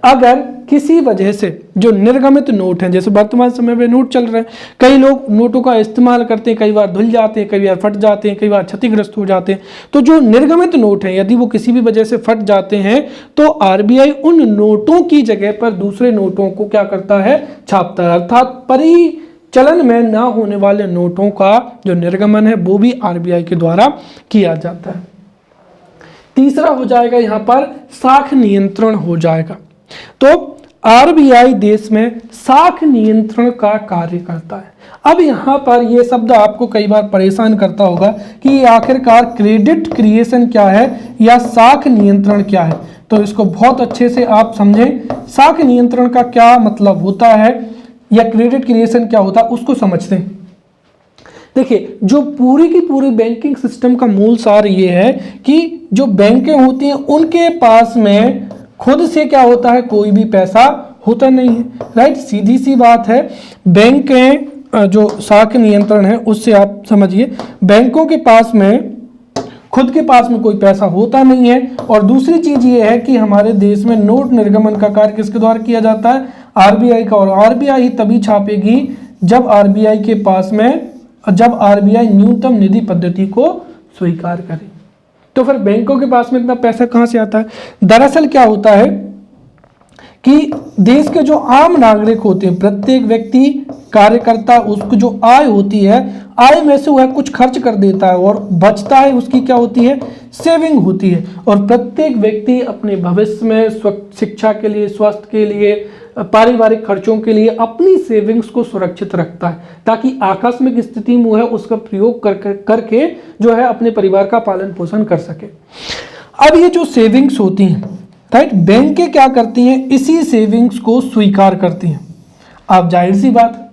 अगर किसी वजह से जो निर्गमित नोट हैं, जैसे वर्तमान समय में नोट चल रहे हैं, कई लोग नोटों का इस्तेमाल करते हैं, कई बार धुल जाते हैं, कई बार फट जाते हैं, कई बार क्षतिग्रस्त हो जाते हैं। तो जो निर्गमित नोट हैं यदि वो किसी भी वजह से फट जाते हैं तो आरबीआई उन नोटों की जगह पर दूसरे नोटों को क्या करता है, छापता है। अर्थात परिचलन में ना होने वाले नोटों का जो निर्गमन है वो भी आरबीआई के द्वारा किया जाता है। तीसरा हो जाएगा यहाँ पर साख नियंत्रण हो जाएगा। तो आरबीआई देश में साख नियंत्रण का कार्य करता है। अब यहाँ पर ये शब्द आपको कई बार परेशान करता होगा कि आखिरकार क्रेडिट क्रिएशन क्या है या साख नियंत्रण क्या है। तो इसको बहुत अच्छे से आप समझें, साख नियंत्रण का क्या मतलब होता है या क्रेडिट क्रिएशन क्या होता है उसको समझते हैं। देखिए, जो पूरी की पूरी बैंकिंग सिस्टम का मूल सार ये है कि जो बैंकें होती हैं उनके पास में खुद से क्या होता है, कोई भी पैसा होता नहीं है, राइट। सीधी सी बात है। बैंकें जो साख नियंत्रण है उससे आप समझिए, बैंकों के पास में खुद के पास में कोई पैसा होता नहीं है। और दूसरी चीज ये है कि हमारे देश में नोट निर्गमन का कार्य किसके द्वारा किया जाता है, आरबीआई का। और आरबीआई तभी छापेगी जब आरबीआई न्यूनतम निधि पद्धति को स्वीकार करे। तो फिर बैंकों के पास में इतना पैसा कहां से आता है? दरअसल क्या होता है कि देश के जो आम नागरिक होते हैं, प्रत्येक व्यक्ति कार्यकर्ता, उसको जो आय होती है, आय में से वह कुछ खर्च कर देता है और बचता है उसकी क्या होती है, सेविंग होती है। और प्रत्येक व्यक्ति अपने भविष्य में शिक्षा के लिए, स्वास्थ्य के लिए, पारिवारिक खर्चों के लिए अपनी सेविंग्स को सुरक्षित रखता है ताकि आकस्मिक स्थिति में है उसका प्रयोग करके जो है अपने परिवार का पालन पोषण कर सके। अब ये जो सेविंग्स होती हैं, राइट, बैंकें क्या करती हैं, इसी सेविंग्स को स्वीकार करती हैं। अब जाहिर सी बात,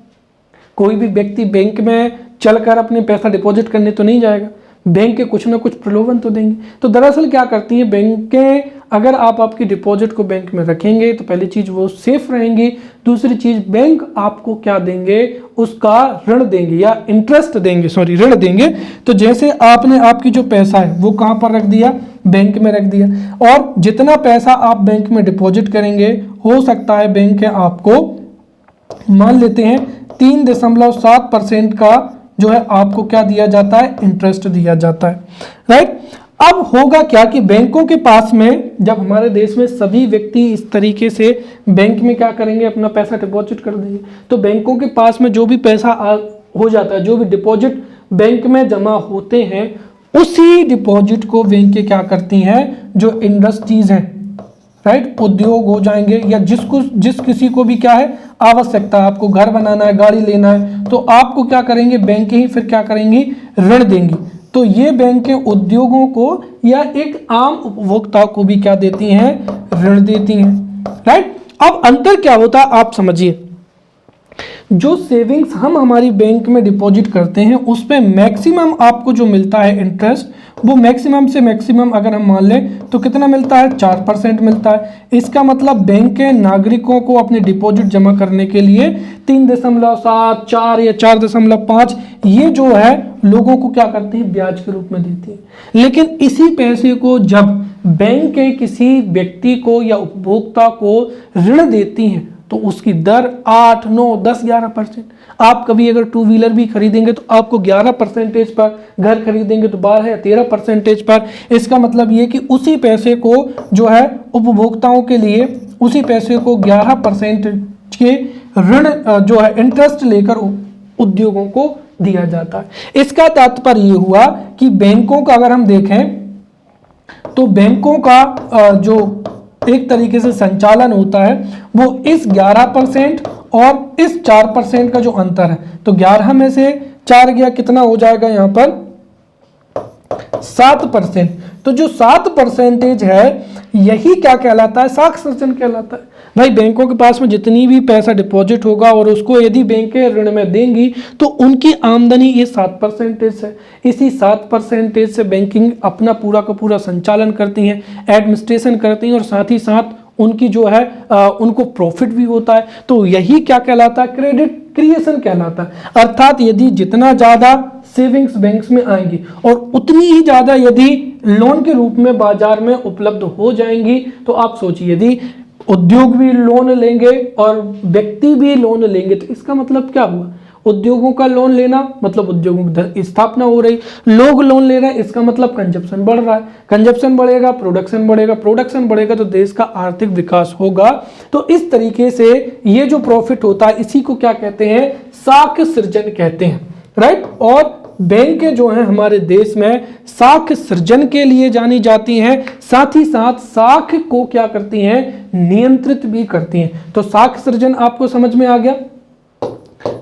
कोई भी व्यक्ति बैंक में चलकर अपने पैसा डिपॉजिट करने तो नहीं जाएगा, बैंक के कुछ ना कुछ प्रलोभन तो देंगे। तो दरअसल क्या करती हैं बैंकें, अगर आप आपकी डिपॉजिट को बैंक में रखेंगे तो पहली चीज वो सेफ रहेंगी, दूसरी चीज बैंक आपको क्या देंगे, उसका ऋण देंगे या इंटरेस्ट देंगे, ऋण देंगे। तो जैसे आपने आपकी जो पैसा है वो कहां पर रख दिया, बैंक में रख दिया, और जितना पैसा आप बैंक में डिपॉजिट करेंगे, हो सकता है बैंक आपको, मान लेते हैं 3.7% का जो है आपको क्या दिया जाता है, इंटरेस्ट दिया जाता है, राइट। अब होगा क्या कि बैंकों के पास में, जब हमारे देश में सभी व्यक्ति इस तरीके से बैंक में क्या करेंगे, अपना पैसा डिपॉजिट कर देंगे, तो बैंकों के पास में जो भी पैसा हो जाता है, जो भी डिपॉजिट बैंक में जमा होते हैं, उसी डिपॉजिट को बैंक क्या करती हैं, जो इंडस्ट्रीज हैं, राइट, उद्योग हो जाएंगे या जिस किसी को भी क्या है आवश्यकता, आपको घर बनाना है, गाड़ी लेना है, तो आपको क्या करेंगे, बैंक ही फिर क्या करेंगी, ऋण देंगी। तो ये बैंकें उद्योगों को या एक आम उपभोक्ता को भी क्या देती हैं, ऋण देती हैं, राइट। अब अंतर क्या होता है आप समझिए, जो सेविंग्स हम हमारी बैंक में डिपॉजिट करते हैं उस पे मैक्सिमम आपको जो मिलता है इंटरेस्ट, वो मैक्सिमम से मैक्सिमम अगर हम मान लें तो कितना मिलता है, 4% मिलता है। इसका मतलब बैंक के नागरिकों को अपने डिपॉजिट जमा करने के लिए 3.7, 4 या 4.5 ये जो है लोगों को क्या करती है, ब्याज के रूप में देती है। लेकिन इसी पैसे को जब बैंक के किसी व्यक्ति को या उपभोक्ता को ऋण देती हैं तो उसकी दर 8, 9, 10, 11%। आप कभी अगर 2 व्हीलर भी खरीदेंगे तो आपको 11% पर, घर खरीदेंगे तो 12 या 13% पर। इसका मतलब ये कि उसी पैसे को जो है उपभोक्ताओं के लिए, उसी पैसे को 11% के ऋण जो है इंटरेस्ट लेकर उद्योगों को दिया जाता है। इसका तात्पर्य ये हुआ कि बैंकों का अगर हम देखें तो बैंकों का जो एक तरीके से संचालन होता है वो इस 11% और इस 4% का जो अंतर है, तो 11 में से 4 गया, कितना हो जाएगा यहाँ पर 7%। तो जो 7% है यही क्या कहलाता है, साख सृजन कहलाता है। भाई बैंकों के पास में जितनी भी पैसा डिपॉजिट होगा और उसको यदि बैंकें ऋण में देंगी तो उनकी आमदनी ये 7% है। इसी 7% से बैंकिंग अपना पूरा का पूरा संचालन करती हैं, एडमिनिस्ट्रेशन करती हैं और साथ ही साथ उनकी जो है उनको प्रॉफिट भी होता है। तो यही क्या कहलाता है, क्रेडिट क्रिएशन कहलाता है। अर्थात यदि जितना ज़्यादा सेविंग्स बैंक्स में आएंगी और उतनी ही ज़्यादा यदि लोन के रूप में बाजार में उपलब्ध हो जाएंगी, तो आप सोचिए यदि उद्योग भी लोन लेंगे और व्यक्ति भी लोन लेंगे। तो इसका मतलब क्या हुआ, उद्योगों का लोन लेना मतलब उद्योगों की स्थापना हो रही, लोग लोन ले रहे हैं इसका मतलब कंजप्शन बढ़ रहा है, कंजप्शन बढ़ेगा प्रोडक्शन बढ़ेगा, प्रोडक्शन बढ़ेगा तो देश का आर्थिक विकास होगा। तो इस तरीके से ये जो प्रॉफिट होता है इसी को क्या कहते हैं, साख सृजन कहते हैं, राइट। और बैंक जो है हमारे देश में साख सृजन के लिए जानी जाती हैं, साथ ही साथ साख को क्या करती हैं, नियंत्रित भी करती हैं। तो साख सृजन आपको समझ में आ गया,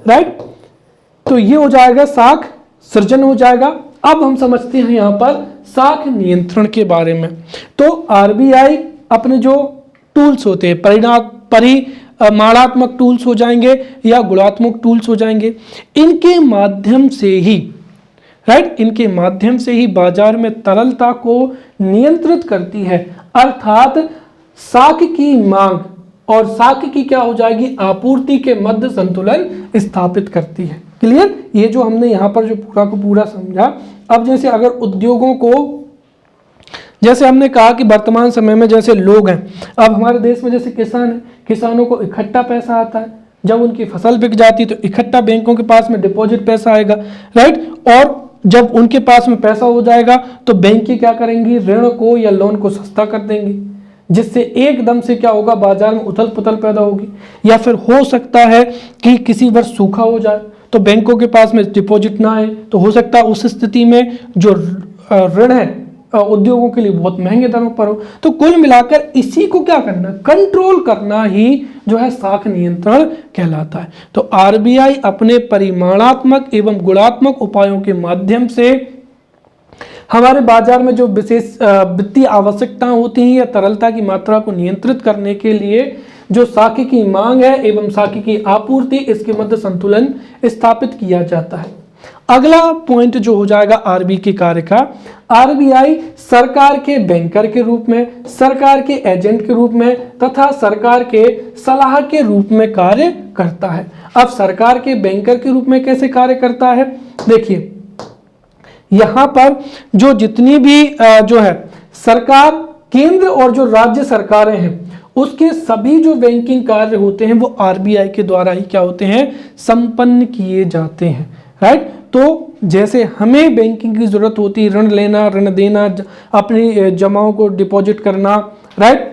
राइट। तो ये हो जाएगा साख सृजन हो जाएगा। अब हम समझते हैं यहां पर साख नियंत्रण के बारे में। तो आरबीआई अपने जो टूल्स होते हैं, परिमाणात्मक टूल्स हो जाएंगे या गुणात्मक टूल्स हो जाएंगे, इनके माध्यम से ही, राइट, इनके माध्यम से ही बाजार में तरलता को नियंत्रित करती है, अर्थात साख की मांग और साख की क्या हो जाएगी, आपूर्ति के मध्य संतुलन स्थापित करती है। क्लियर, ये जो हमने यहां पर जो पूरा को पूरा समझा। अब जैसे अगर उद्योगों को, जैसे हमने कहा कि वर्तमान समय में जैसे लोग हैं, अब हमारे देश में जैसे किसान है, किसानों को इकट्ठा पैसा आता है, जब उनकी फसल बिक जाती है तो इकट्ठा बैंकों के पास में डिपॉजिट पैसा आएगा, राइट। और जब उनके पास में पैसा हो जाएगा तो बैंक की क्या करेंगी, ऋण को या लोन को सस्ता कर देंगे, जिससे एकदम से क्या होगा, बाजार में उथल पुथल पैदा होगी। या फिर हो सकता है कि किसी वर्ष सूखा हो जाए तो बैंकों के पास में डिपॉजिट ना आए, तो हो सकता है उस स्थिति में जो ऋण है उद्योगों के लिए बहुत महंगे दरों पर हो। तो कुल मिलाकर इसी को क्या करना, कंट्रोल करना ही जो है साख नियंत्रण कहलाता है। तो आरबीआई अपने परिमाणात्मक एवं गुणात्मक उपायों के माध्यम से हमारे बाजार में जो विशेष वित्तीय आवश्यकताएं होती हैं या तरलता की मात्रा को नियंत्रित करने के लिए जो साख की मांग है एवं साख की आपूर्ति, इसके मध्य संतुलन स्थापित किया जाता है। अगला पॉइंट जो हो जाएगा आरबी के कार्य का, आरबीआई सरकार के बैंकर के रूप में, सरकार के एजेंट के रूप में तथा सरकार के सलाह के रूप में कार्य करता है। अब सरकार के बैंकर के रूप में कैसे कार्य करता है, देखिए यहां पर जो जितनी भी जो है सरकार, केंद्र और जो राज्य सरकारें हैं, उसके सभी जो बैंकिंग कार्य होते हैं वो आरबीआई के द्वारा ही क्या होते हैं, संपन्न किए जाते हैं, राइट। तो जैसे हमें बैंकिंग की जरूरत होती है, ऋण लेना, ऋण देना, अपनी जमाओं को डिपॉजिट करना, राइट,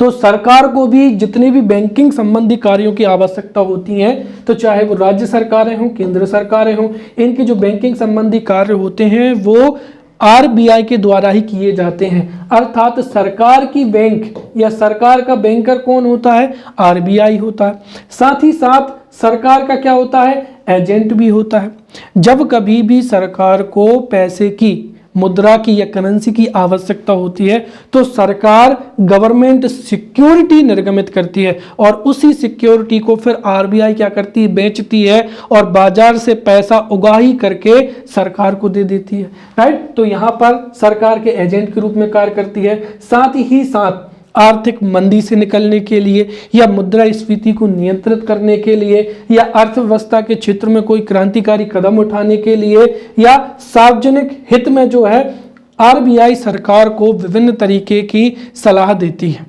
तो सरकार को भी जितने भी बैंकिंग संबंधी कार्यों की आवश्यकता होती है, तो चाहे वो राज्य सरकारें हों, केंद्र सरकारें हों, इनके जो बैंकिंग संबंधी कार्य होते हैं वो आरबीआई के द्वारा ही किए जाते हैं। अर्थात सरकार की बैंक या सरकार का बैंकर कौन होता है, आरबीआई होता है। साथ ही साथ सरकार का क्या होता है, एजेंट भी होता है। जब कभी भी सरकार को पैसे की, मुद्रा की या करेंसी की आवश्यकता होती है तो सरकार गवर्नमेंट सिक्योरिटी निर्गमित करती है और उसी सिक्योरिटी को फिर आरबीआई क्या करती है, बेचती है और बाजार से पैसा उगाही करके सरकार को दे देती है, राइट। तो यहां पर सरकार के एजेंट के रूप में कार्य करती है। साथ ही साथ आर्थिक मंदी से निकलने के लिए या मुद्रास्फीति को नियंत्रित करने के लिए या अर्थव्यवस्था के क्षेत्र में कोई क्रांतिकारी कदम उठाने के लिए या सार्वजनिक हित में जो है आरबीआई सरकार को विभिन्न तरीके की सलाह देती है।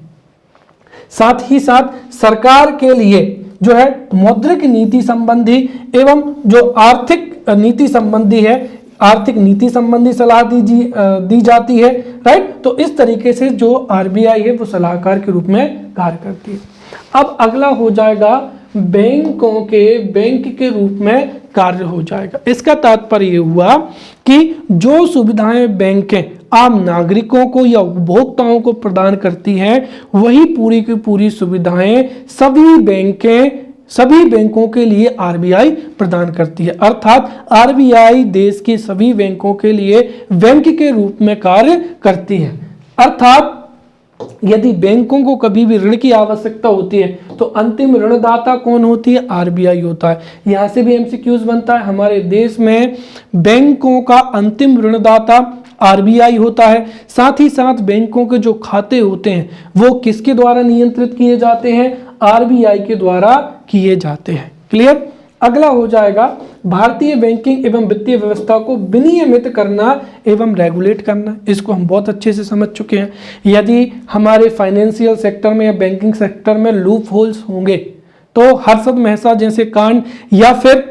साथ ही साथ सरकार के लिए जो है मौद्रिक नीति संबंधी एवं जो आर्थिक नीति संबंधी है, आर्थिक नीति संबंधी सलाह दी जाती है, राइट। तो इस तरीके से जो आरबीआई है वो सलाहकार के रूप में कार्य करती है। अब अगला हो जाएगा बैंकों के बैंक के रूप में कार्य हो जाएगा। इसका तात्पर्य हुआ कि जो सुविधाएं बैंकें आम नागरिकों को या उपभोक्ताओं को प्रदान करती हैं, वही पूरी की पूरी सुविधाएं सभी बैंकों के लिए आरबीआई प्रदान करती है। अर्थात आरबीआई देश के सभी बैंकों के लिए बैंक के रूप में कार्य करती है। अर्थात यदि बैंकों को कभी भी ऋण की आवश्यकता होती है तो अंतिम ऋणदाता कौन होती है, आरबीआई होता है। यहां से भी एमसीक्यूज बनता है, हमारे देश में बैंकों का अंतिम ऋणदाता आरबीआई होता है। साथ ही साथ बैंकों के जो खाते होते हैं वो किसके द्वारा नियंत्रित किए जाते हैं, आरबीआई के द्वारा किए जाते हैं। क्लियर। अगला हो जाएगा भारतीय बैंकिंग एवं वित्तीय व्यवस्था को विनियमित करना एवं रेगुलेट करना। इसको हम बहुत अच्छे से समझ चुके हैं। यदि हमारे फाइनेंशियल सेक्टर में या बैंकिंग सेक्टर में लूप होल्स होंगे तो हर्षद मेहता जैसे कांड या फिर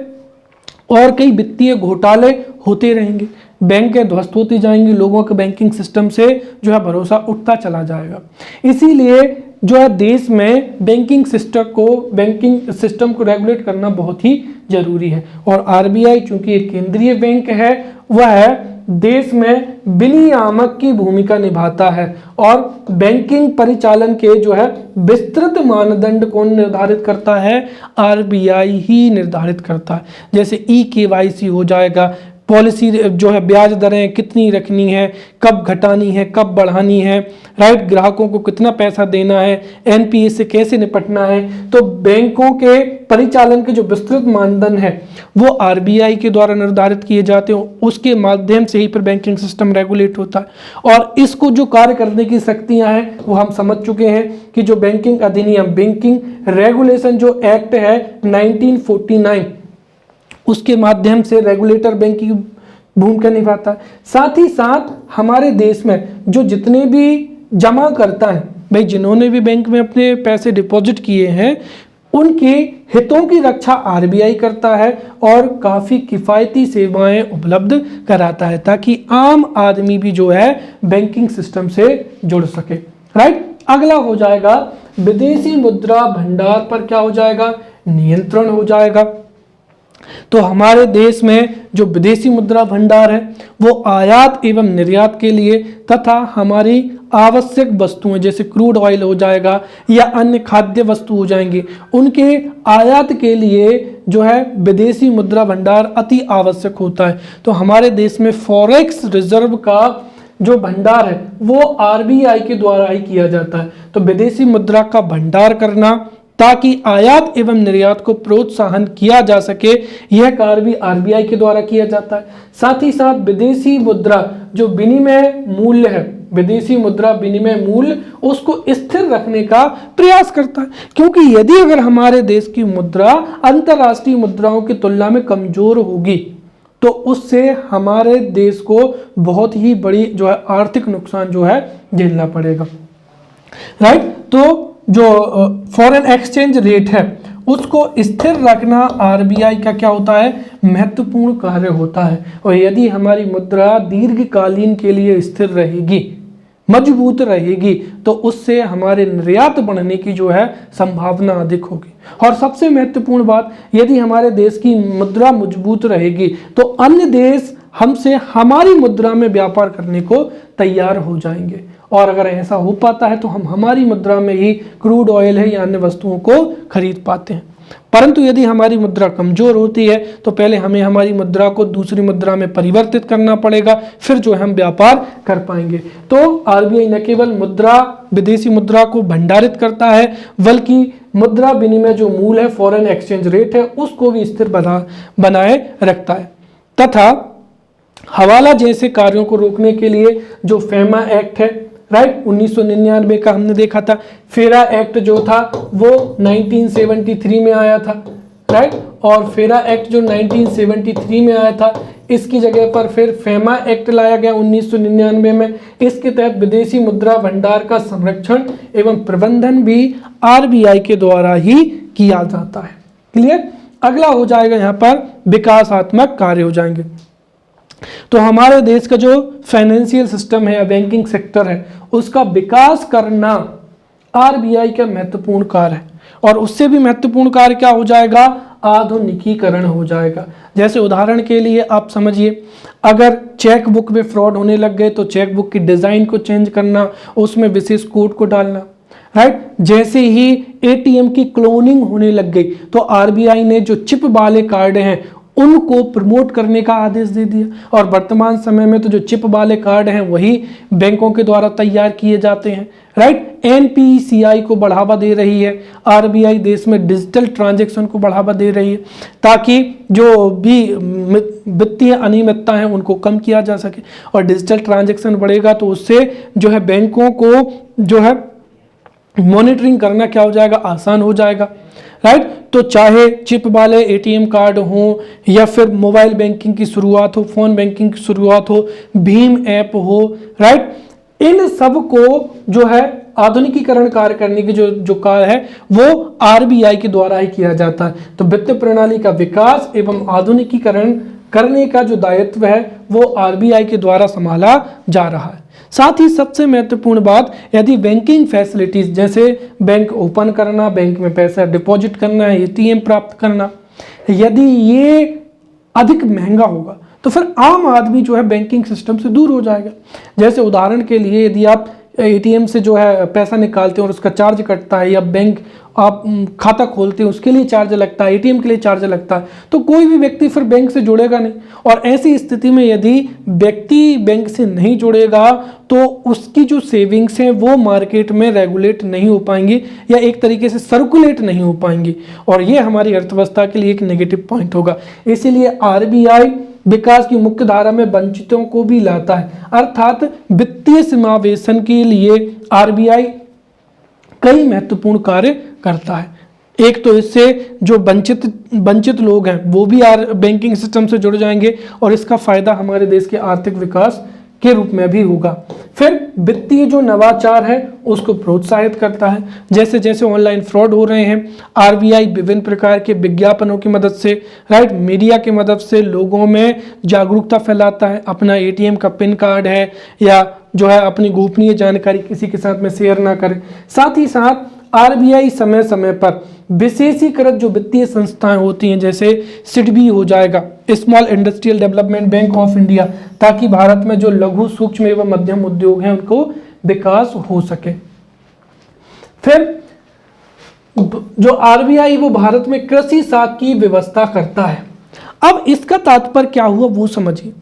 और कई वित्तीय घोटाले होते रहेंगे, बैंकें ध्वस्त होती जाएंगी, लोगों के बैंकिंग सिस्टम से जो है भरोसा उठता चला जाएगा। इसीलिए जो है देश में बैंकिंग सिस्टम को रेगुलेट करना बहुत ही जरूरी है। और आरबीआई चूंकि एक केंद्रीय बैंक है, वह देश में विनियामक की भूमिका निभाता है और बैंकिंग परिचालन के जो है विस्तृत मानदंड कौन निर्धारित करता है? आरबीआई ही निर्धारित करता है। जैसे ई-केवाईसी हो जाएगा, पॉलिसी जो है ब्याज दरें कितनी रखनी है, कब घटानी है, कब बढ़ानी है, राइट, ग्राहकों को कितना पैसा देना है, एनपीए से कैसे निपटना है। तो बैंकों के परिचालन के जो विस्तृत मानदंड है वो आरबीआई के द्वारा निर्धारित किए जाते हैं, उसके माध्यम से ही फिर बैंकिंग सिस्टम रेगुलेट होता है। और इसको जो कार्य करने की शक्तियां हैं वो हम समझ चुके हैं कि जो बैंकिंग अधिनियम, बैंकिंग रेगुलेशन जो एक्ट है 1949, उसके माध्यम से रेगुलेटर बैंक की भूमिका निभाता है। साथ ही साथ हमारे देश में जो जितने भी जमा करता है, भाई जिन्होंने भी बैंक में अपने पैसे डिपॉजिट किए हैं, उनके हितों की रक्षा आरबीआई करता है और काफ़ी किफ़ायती सेवाएं उपलब्ध कराता है ताकि आम आदमी भी जो है बैंकिंग सिस्टम से जुड़ सके, राइट। अगला हो जाएगा विदेशी मुद्रा भंडार पर क्या हो जाएगा? नियंत्रण हो जाएगा। तो हमारे देश में जो विदेशी मुद्रा भंडार है वो आयात एवं निर्यात के लिए तथा हमारी आवश्यक वस्तुएं जैसे क्रूड ऑयल हो जाएगा या अन्य खाद्य वस्तु हो जाएंगी, उनके आयात के लिए जो है विदेशी मुद्रा भंडार अति आवश्यक होता है। तो हमारे देश में फॉरेक्स रिजर्व का जो भंडार है वो आरबीआई के द्वारा ही किया जाता है। तो विदेशी मुद्रा का भंडार करना ताकि आयात एवं निर्यात को प्रोत्साहन किया जा सके, यह कार्य भी आरबीआई के द्वारा किया जाता है। साथ ही साथ विदेशी मुद्रा जो विनिमय मूल्य है, विदेशी मुद्रा विनिमय मूल्य उसको स्थिर रखने का प्रयास करता है, क्योंकि यदि अगर हमारे देश की मुद्रा अंतर्राष्ट्रीय मुद्राओं की तुलना में कमजोर होगी तो उससे हमारे देश को बहुत ही बड़ी जो है आर्थिक नुकसान जो है झेलना पड़ेगा, राइट। तो जो फॉरेन एक्सचेंज रेट है उसको स्थिर रखना आरबीआई का क्या होता है? महत्वपूर्ण कार्य होता है। और यदि हमारी मुद्रा दीर्घकालीन के लिए स्थिर रहेगी, मजबूत रहेगी, तो उससे हमारे निर्यात बढ़ने की जो है संभावना अधिक होगी। और सबसे महत्वपूर्ण बात, यदि हमारे देश की मुद्रा मजबूत रहेगी तो अन्य देश हमसे हमारी मुद्रा में व्यापार करने को तैयार हो जाएंगे। और अगर ऐसा हो पाता है तो हम हमारी मुद्रा में ही क्रूड ऑयल है या अन्य वस्तुओं को खरीद पाते हैं। परंतु यदि हमारी मुद्रा कमजोर होती है तो पहले हमें हमारी मुद्रा को दूसरी मुद्रा में परिवर्तित करना पड़ेगा, फिर जो हम व्यापार कर पाएंगे। तो आरबीआई न केवल विदेशी मुद्रा को भंडारित करता है बल्कि मुद्रा विनिमय जो मूल है, फॉरेन एक्सचेंज रेट है, उसको भी स्थिर बनाए रखता है। तथा हवाला जैसे कार्यों को रोकने के लिए जो फेमा एक्ट है, राइट, 1999 का हमने देखा था। फेरा एक्ट जो था वो 1973 में आया था, राइट। और फेरा एक्ट जो 1973 में आया था, इसकी जगह पर फिर फेमा एक्ट लाया गया 1999 में। इसके तहत विदेशी मुद्रा भंडार का संरक्षण एवं प्रबंधन भी आरबीआई के द्वारा ही किया जाता है। क्लियर। अगला हो जाएगा यहाँ पर विकासात्मक कार्य हो जाएंगे। तो हमारे देश का जो फाइनेंशियल सिस्टम है या बैंकिंग सेक्टर है उसका विकास करना आरबीआई का महत्वपूर्ण कार्य है। और उससे भी महत्वपूर्ण कार्य क्या हो जाएगा? आधुनिकीकरण हो जाएगा। जैसे उदाहरण के लिए आप समझिए, अगर चेक बुक में फ्रॉड होने लग गए तो चेक बुक की डिज़ाइन को चेंज करना, उसमें विशेष कोड को डालना, राइट। जैसे ही एटीएम की क्लोनिंग होने लग गई तो आरबीआई ने जो चिप वाले कार्ड हैं उनको प्रमोट करने का आदेश दे दिया। और वर्तमान समय में तो जो चिप वाले कार्ड हैं वही बैंकों के द्वारा तैयार किए जाते हैं, राइट। एनपीसीआई को बढ़ावा दे रही है आरबीआई, देश में डिजिटल ट्रांजैक्शन को बढ़ावा दे रही है ताकि जो भी वित्तीय अनियमितता है उनको कम किया जा सके। और डिजिटल ट्रांजैक्शन बढ़ेगा तो उससे जो है बैंकों को जो है मॉनिटरिंग करना क्या हो जाएगा? आसान हो जाएगा, राइट। तो चाहे चिप वाले एटीएम कार्ड हो या फिर मोबाइल बैंकिंग की शुरुआत हो, फोन बैंकिंग की शुरुआत हो, भीम ऐप हो, राइट, इन सब को जो है आधुनिकीकरण कार्य करने की जो कार्य है वो आरबीआई के द्वारा ही किया जाता है। तो वित्त प्रणाली का विकास एवं आधुनिकीकरण करने का जो दायित्व है वो आरबीआई के द्वारा संभाला जा रहा है। साथ ही सबसे महत्वपूर्ण बात, यदि बैंकिंग फैसिलिटीज जैसे बैंक ओपन करना, बैंक में पैसा डिपॉजिट करना, एटीएम प्राप्त करना, यदि ये अधिक महंगा होगा तो फिर आम आदमी जो है बैंकिंग सिस्टम से दूर हो जाएगा। जैसे उदाहरण के लिए यदि आप एटीएम से जो है पैसा निकालते हैं और उसका चार्ज कटता है, या बैंक आप खाता खोलते हैं उसके लिए चार्ज लगता है, एटीएम के लिए चार्ज लगता है, तो कोई भी व्यक्ति फिर बैंक से जुड़ेगा नहीं। और ऐसी स्थिति में यदि व्यक्ति बैंक से नहीं जुड़ेगा तो उसकी जो सेविंग्स हैं वो मार्केट में रेगुलेट नहीं हो पाएंगी या एक तरीके से सर्कुलेट नहीं हो पाएंगी, और ये हमारी अर्थव्यवस्था के लिए एक नेगेटिव पॉइंट होगा। इसीलिए आरबीआई विकास की मुख्य धारा में वंचितों को भी लाता है, अर्थात वित्तीय समावेशन के लिए आरबीआई कई महत्वपूर्ण कार्य करता है। एक तो इससे जो वंचित लोग हैं वो भी बैंकिंग सिस्टम से जुड़ जाएंगे और इसका फायदा हमारे देश के आर्थिक विकास के रूप में भी होगा। फिर वित्तीय जो नवाचार है उसको प्रोत्साहित करता है। जैसे जैसे ऑनलाइन फ्रॉड हो रहे हैं, आरबीआई विभिन्न प्रकार के विज्ञापनों की मदद से, राइट, मीडिया की मदद से लोगों में जागरूकता फैलाता है। अपना एटीएम का पिन कार्ड है या जो है अपनी गोपनीय जानकारी किसी के साथ में शेयर ना करें। साथ ही साथ आरबीआई समय समय पर विशेषीकृत जो वित्तीय संस्थाएं होती हैं, जैसे सिडबी हो जाएगा, small industrial development bank of India, ताकि भारत में जो लघु सूक्ष्म एवं मध्यम उद्योग हैं उनको विकास हो सके। फिर जो आरबीआई वो भारत में कृषि साख की व्यवस्था करता है। अब इसका तात्पर्य क्या हुआ वो समझिए।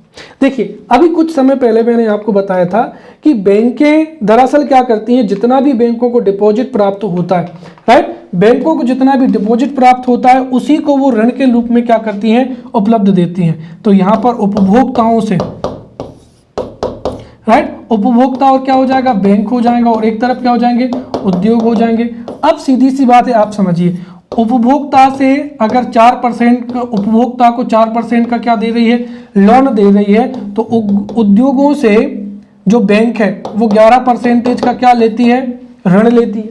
देखिए, अभी कुछ समय पहले मैंने आपको बताया था कि बैंकें दरअसल क्या करती हैं, जितना भी बैंकों को डिपॉजिट प्राप्त होता है, राइट, बैंकों को जितना भी डिपॉजिट प्राप्त होता है उसी को वो ऋण के रूप में क्या करती हैं, उपलब्ध देती हैं। तो यहां पर उपभोक्ताओं से, राइट, उपभोक्ता और क्या हो जाएगा, बैंक हो जाएगा, और एक तरफ क्या हो जाएंगे, उद्योग हो जाएंगे। अब सीधी सी बात है, आप समझिए, उपभोक्ता से अगर 4% उपभोक्ता को 4% का क्या दे रही है, लोन दे रही है, तो उद्योगों से जो बैंक है वो 11% का क्या लेती है, ऋण लेती है,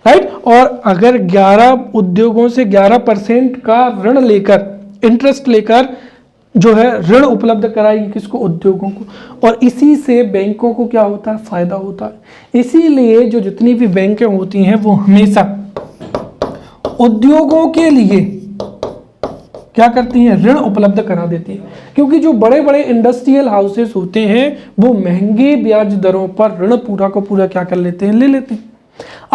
राइट। और अगर 11 उद्योगों से 11% का ऋण लेकर, इंटरेस्ट लेकर जो है ऋण उपलब्ध कराएगी किसको, उद्योगों को, और इसी से बैंकों को क्या होता है, फायदा होता है। इसीलिए जो जितनी भी बैंकें होती हैं वो हमेशा उद्योगों के लिए क्या करती हैं, ऋण उपलब्ध करा देती है, क्योंकि जो बड़े बड़े इंडस्ट्रियल हाउसेस होते हैं वो महंगे ब्याज दरों पर ऋण पूरा का पूरा क्या कर लेते हैं, ले लेते हैं।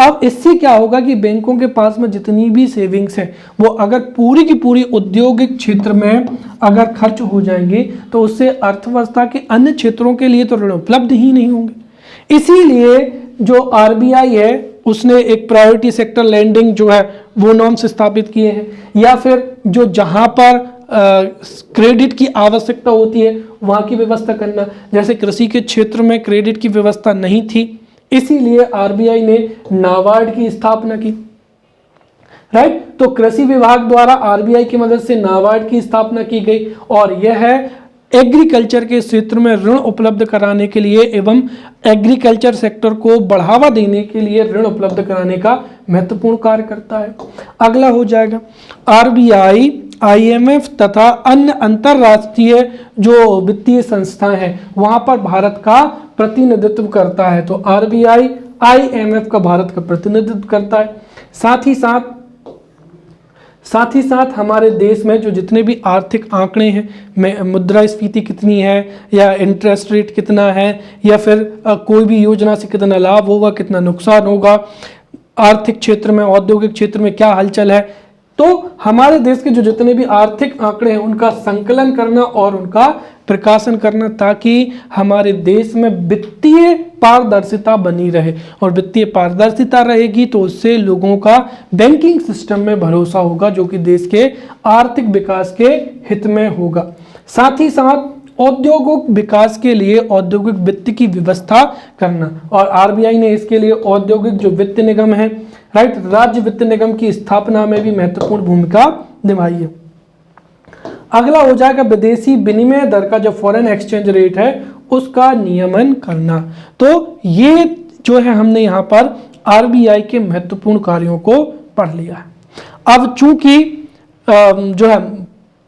अब इससे क्या होगा कि बैंकों के पास में जितनी भी सेविंग्स है वो अगर पूरी की पूरी औद्योगिक क्षेत्र में अगर खर्च हो जाएंगे तो उससे अर्थव्यवस्था के अन्य क्षेत्रों के लिए तो ऋण उपलब्ध ही नहीं होंगे। इसीलिए जो आरबीआई है उसने एक प्रायोरिटी सेक्टर लैंडिंग जो है वो नॉर्म्स स्थापित किए हैं, या फिर जो जहां पर क्रेडिट की आवश्यकता होती है वहां की व्यवस्था करना। जैसे कृषि के क्षेत्र में क्रेडिट की व्यवस्था नहीं थी, इसीलिए आरबीआई ने नाबार्ड की स्थापना की, राइट। तो कृषि विभाग द्वारा आरबीआई की मदद से नाबार्ड की स्थापना की गई, और यह है एग्रीकल्चर के क्षेत्र में ऋण उपलब्ध कराने के लिए एवं एग्रीकल्चर सेक्टर को बढ़ावा देने के लिए ऋण उपलब्ध कराने का महत्वपूर्ण कार्य करता है। अगला हो जाएगा आरबीआई आईएमएफ तथा अन्य अंतरराष्ट्रीय जो वित्तीय संस्थाएं हैं वहां पर भारत का प्रतिनिधित्व करता है। तो आरबीआई आईएमएफ का भारत का प्रतिनिधित्व करता है। साथ ही साथ हमारे देश में जो जितने भी आर्थिक आंकड़े हैं, मुद्रास्फीति कितनी है या इंटरेस्ट रेट कितना है या फिर कोई भी योजना से कितना लाभ होगा, कितना नुकसान होगा, आर्थिक क्षेत्र में, औद्योगिक क्षेत्र में क्या हलचल है, तो हमारे देश के जो जितने भी आर्थिक आंकड़े हैं उनका संकलन करना और उनका प्रकाशन करना, ताकि हमारे देश में वित्तीय पारदर्शिता बनी रहे। और वित्तीय पारदर्शिता रहेगी तो उससे लोगों का बैंकिंग सिस्टम में भरोसा होगा, जो कि देश के आर्थिक विकास के हित में होगा। साथ ही साथ औद्योगिक विकास के लिए औद्योगिक वित्त की व्यवस्था करना, और आरबीआई ने इसके लिए औद्योगिक जो वित्त निगम है, राइट, राज्य वित्त निगम की स्थापना में भी महत्वपूर्ण भूमिका निभाई है। अगला हो जाएगा विदेशी विनिमय दर का, जो फॉरेन एक्सचेंज रेट है उसका नियमन करना। तो ये जो है हमने यहाँ पर आरबीआई के महत्वपूर्ण कार्यों को पढ़ लिया है। अब चूंकि जो है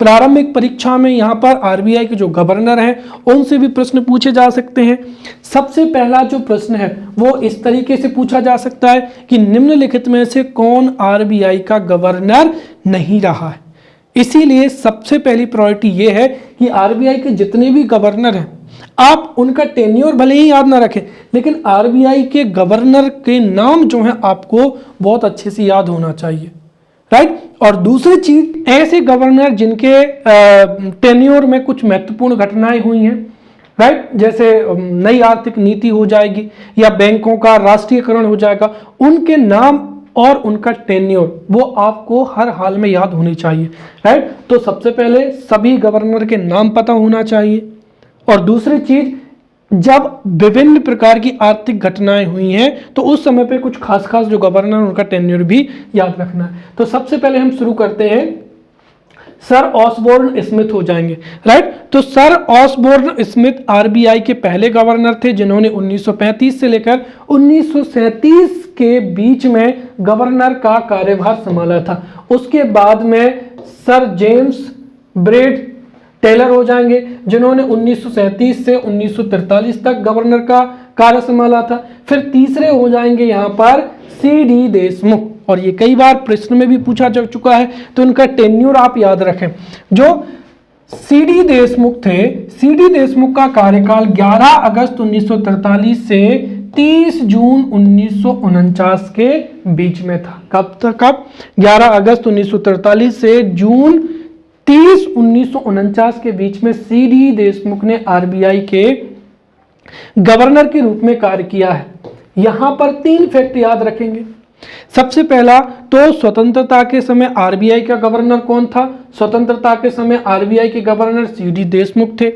प्रारंभिक परीक्षा में यहाँ पर आरबीआई के जो गवर्नर हैं उनसे भी प्रश्न पूछे जा सकते हैं। सबसे पहला जो प्रश्न है वो इस तरीके से पूछा जा सकता है कि निम्नलिखित में से कौन आरबीआई का गवर्नर नहीं रहा है। इसीलिए सबसे पहली प्रायोरिटी ये है कि आरबीआई के जितने भी गवर्नर हैं आप उनका टेन्योर भले ही याद ना रखें, लेकिन आरबीआई के गवर्नर के नाम जो है आपको बहुत अच्छे से याद होना चाहिए, राइट। और दूसरी चीज, ऐसे गवर्नर जिनके टेन्योर में कुछ महत्वपूर्ण घटनाएं हुई हैं, राइट, जैसे नई आर्थिक नीति हो जाएगी या बैंकों का राष्ट्रीयकरण हो जाएगा, उनके नाम और उनका टेन्योर वो आपको हर हाल में याद होनी चाहिए, राइट। तो सबसे पहले सभी गवर्नर के नाम पता होना चाहिए। और दूसरी चीज, जब विभिन्न प्रकार की आर्थिक घटनाएं हुई हैं तो उस समय पे कुछ खास खास जो गवर्नर उनका टेन्योर भी याद रखना है। तो सबसे पहले हम शुरू करते हैं, सर ऑसबोर्न स्मिथ हो जाएंगे, राइट। तो सर ऑसबोर्न स्मिथ आरबीआई के पहले गवर्नर थे जिन्होंने 1935 से लेकर 1937 के बीच में गवर्नर का कार्यभार संभाला था। उसके बाद में सर जेम्स ब्रेड टेलर हो जाएंगे जिन्होंने 1937 से 1943 तक गवर्नर का कार्य संभाला था। फिर तीसरे हो जाएंगे यहाँ पर सीडी देशमुख, और ये कई बार प्रश्न में भी पूछा जा चुका है तो उनका टेन्योर आप याद रखें। जो सीडी देशमुख थे, सीडी देशमुख का कार्यकाल 11 अगस्त 1943 से 30 जून 1949 के बीच में था। कब तक? कब? 11 अगस्त 1943 से जून 30 1949 के बीच में सीडी देशमुख ने आरबीआई के गवर्नर के रूप में कार्य किया है। यहां पर 3 फैक्ट याद रखेंगे। सबसे पहला तो स्वतंत्रता के समय आरबीआई का गवर्नर कौन था? स्वतंत्रता के समय आरबीआई के गवर्नर सीडी देशमुख थे।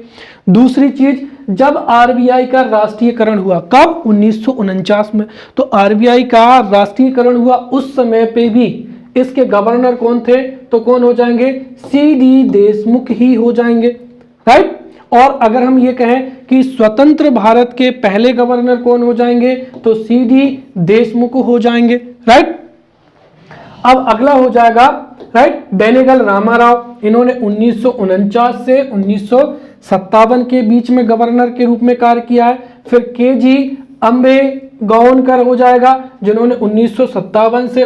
दूसरी चीज, जब आरबीआई का राष्ट्रीयकरण हुआ, कब? 1949 में। तो आरबीआई का राष्ट्रीयकरण हुआ उस समय पे भी इसके गवर्नर कौन थे? तो कौन हो जाएंगे? सीडी देशमुख ही हो जाएंगे, राइट। और अगर हम ये कहें कि स्वतंत्र भारत के पहले गवर्नर कौन हो जाएंगे तो सीडी देशमुख हो जाएंगे, राइट। अब अगला हो जाएगा, राइट, बेनेगल रामाराव। इन्होंने 1949 से 1957 के बीच में गवर्नर के रूप में कार्य किया है। फिर केजी अम्बेगौनकर हो जाएगा जिन्होंने 1957 से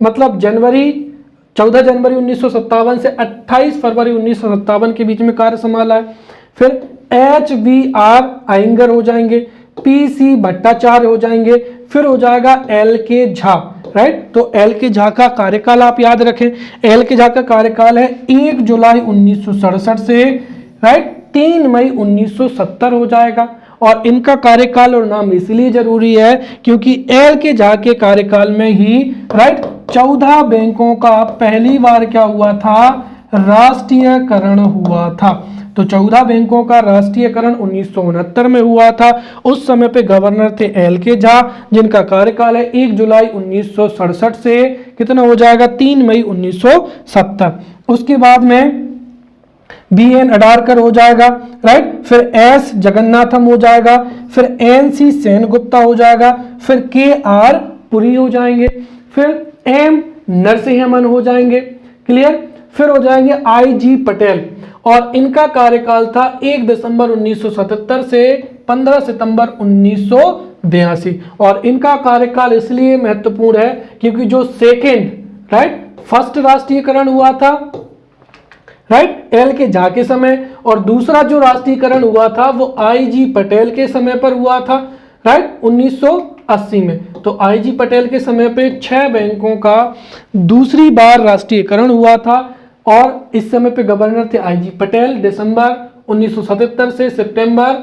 14 जनवरी 1957 से 28 फरवरी 1957 के बीच में कार्य संभाला है। फिर HVR आयंगर हो जाएंगे, PC भट्टाचार्य हो जाएंगे, फिर हो जाएगा LK झा, राइट। तो LK झा का कार्यकाल आप याद रखें। LK झा का कार्यकाल है 1 जुलाई 1967 से, राइट, 3 मई 1970 हो जाएगा। और इनका कार्यकाल और नाम इसलिए जरूरी है क्योंकि LK झा के कार्यकाल में ही, राइट, 14 बैंकों का पहली बार क्या हुआ था? राष्ट्रीयकरण हुआ था। तो 14 बैंकों का राष्ट्रीयकरण 1969 में हुआ था। उस समय पे गवर्नर थे LK झा जिनका कार्यकाल है 1 जुलाई 1967 से कितना हो जाएगा? 3 मई 1970। उसके बाद में BN अडारकर हो जाएगा, राइट। फिर S जगन्नाथम हो जाएगा, फिर NC सेनगुप्ता हो जाएगा, फिर KR पुरी हो जाएंगे, फिर M नरसिंहमन हो जाएंगे, क्लियर। फिर हो जाएंगे IG पटेल, और इनका कार्यकाल था 1 दिसंबर 1977 से 15 सितंबर 1982। और इनका कार्यकाल इसलिए महत्वपूर्ण है क्योंकि जो सेकेंड, राइट, फर्स्ट राष्ट्रीयकरण हुआ था, राइट, LK झा के समय, और दूसरा जो राष्ट्रीयकरण हुआ था वो IG पटेल के समय पर हुआ था, राइट, 1980 में। तो IG पटेल के समय पे 6 बैंकों का दूसरी बार राष्ट्रीयकरण हुआ था, और इस समय पे गवर्नर थे IG पटेल। दिसंबर 1977 से सितंबर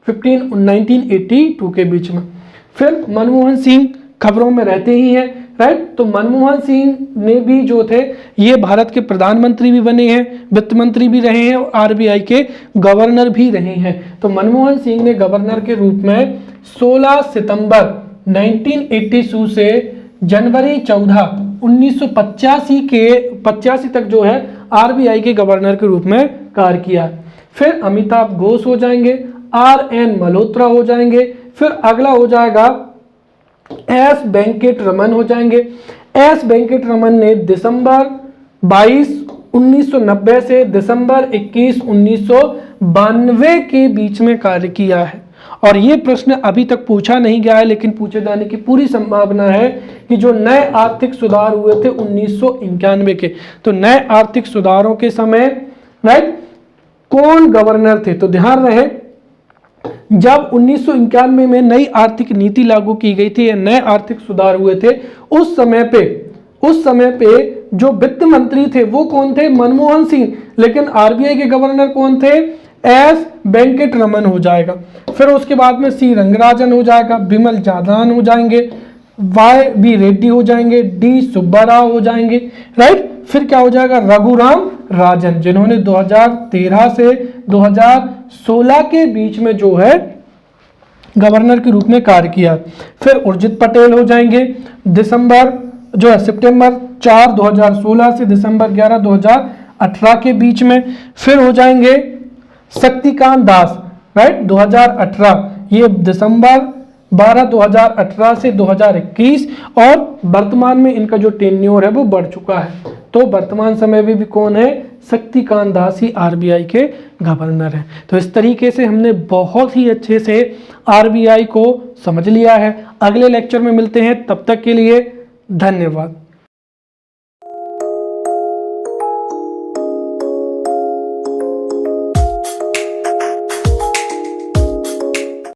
15 1982 के बीच में। फिर मनमोहन सिंह खबरों में रहते ही हैं, राइट। तो मनमोहन सिंह ने भी जो थे ये भारत के प्रधानमंत्री भी बने हैं, वित्त मंत्री भी रहे हैं और आरबीआई के गवर्नर भी रहे हैं। तो मनमोहन सिंह ने गवर्नर के रूप में 16 सितंबर 1982 से जनवरी 14 1985 तक जो है आरबीआई के गवर्नर के रूप में कार्य किया। फिर अमिताभ घोष हो जाएंगे, आर.एन. मल्होत्रा हो जाएंगे, फिर अगला हो जाएगा एस वेंकटरमन हो जाएंगे। एस वेंकटरमन ने दिसंबर 22 1990 से दिसंबर 21 1992 के बीच में कार्य किया है। और ये प्रश्न अभी तक पूछा नहीं गया है, लेकिन पूछे जाने की पूरी संभावना है कि जो नए आर्थिक सुधार हुए थे 1991 के, तो नए आर्थिक सुधारों के समय राइट कौन गवर्नर थे? तो ध्यान रहे, जब 1991 में नई आर्थिक नीति लागू की गई थी या नए आर्थिक सुधार हुए थे, उस समय पे जो वित्त मंत्री थे वो कौन थे? मनमोहन सिंह। लेकिन आरबीआई के गवर्नर कौन थे? एस वेंकटरमन हो जाएगा। फिर उसके बाद में सी रंगराजन हो जाएगा, बिमल जादवान हो जाएंगे, वाई बी रेड्डी हो जाएंगे, डी सुब्बाराव हो जाएंगे, राइट। फिर क्या हो जाएगा? रघुराम राजन, जिन्होंने 2013 से 2016 के बीच में जो है गवर्नर के रूप में कार्य किया। फिर उर्जित पटेल हो जाएंगे, सितंबर 4 2016 से दिसंबर 11 2018 के बीच में। फिर हो जाएंगे शक्तिकांत दास, राइट, 2018, ये दिसंबर 12 2018 से 2021, और वर्तमान में इनका जो टेन्योर है वो बढ़ चुका है। तो वर्तमान समय में भी कौन है? शक्तिकांत दास ही आरबीआई के गवर्नर हैं। तो इस तरीके से हमने बहुत ही अच्छे से आरबीआई को समझ लिया है। अगले लेक्चर में मिलते हैं, तब तक के लिए धन्यवाद।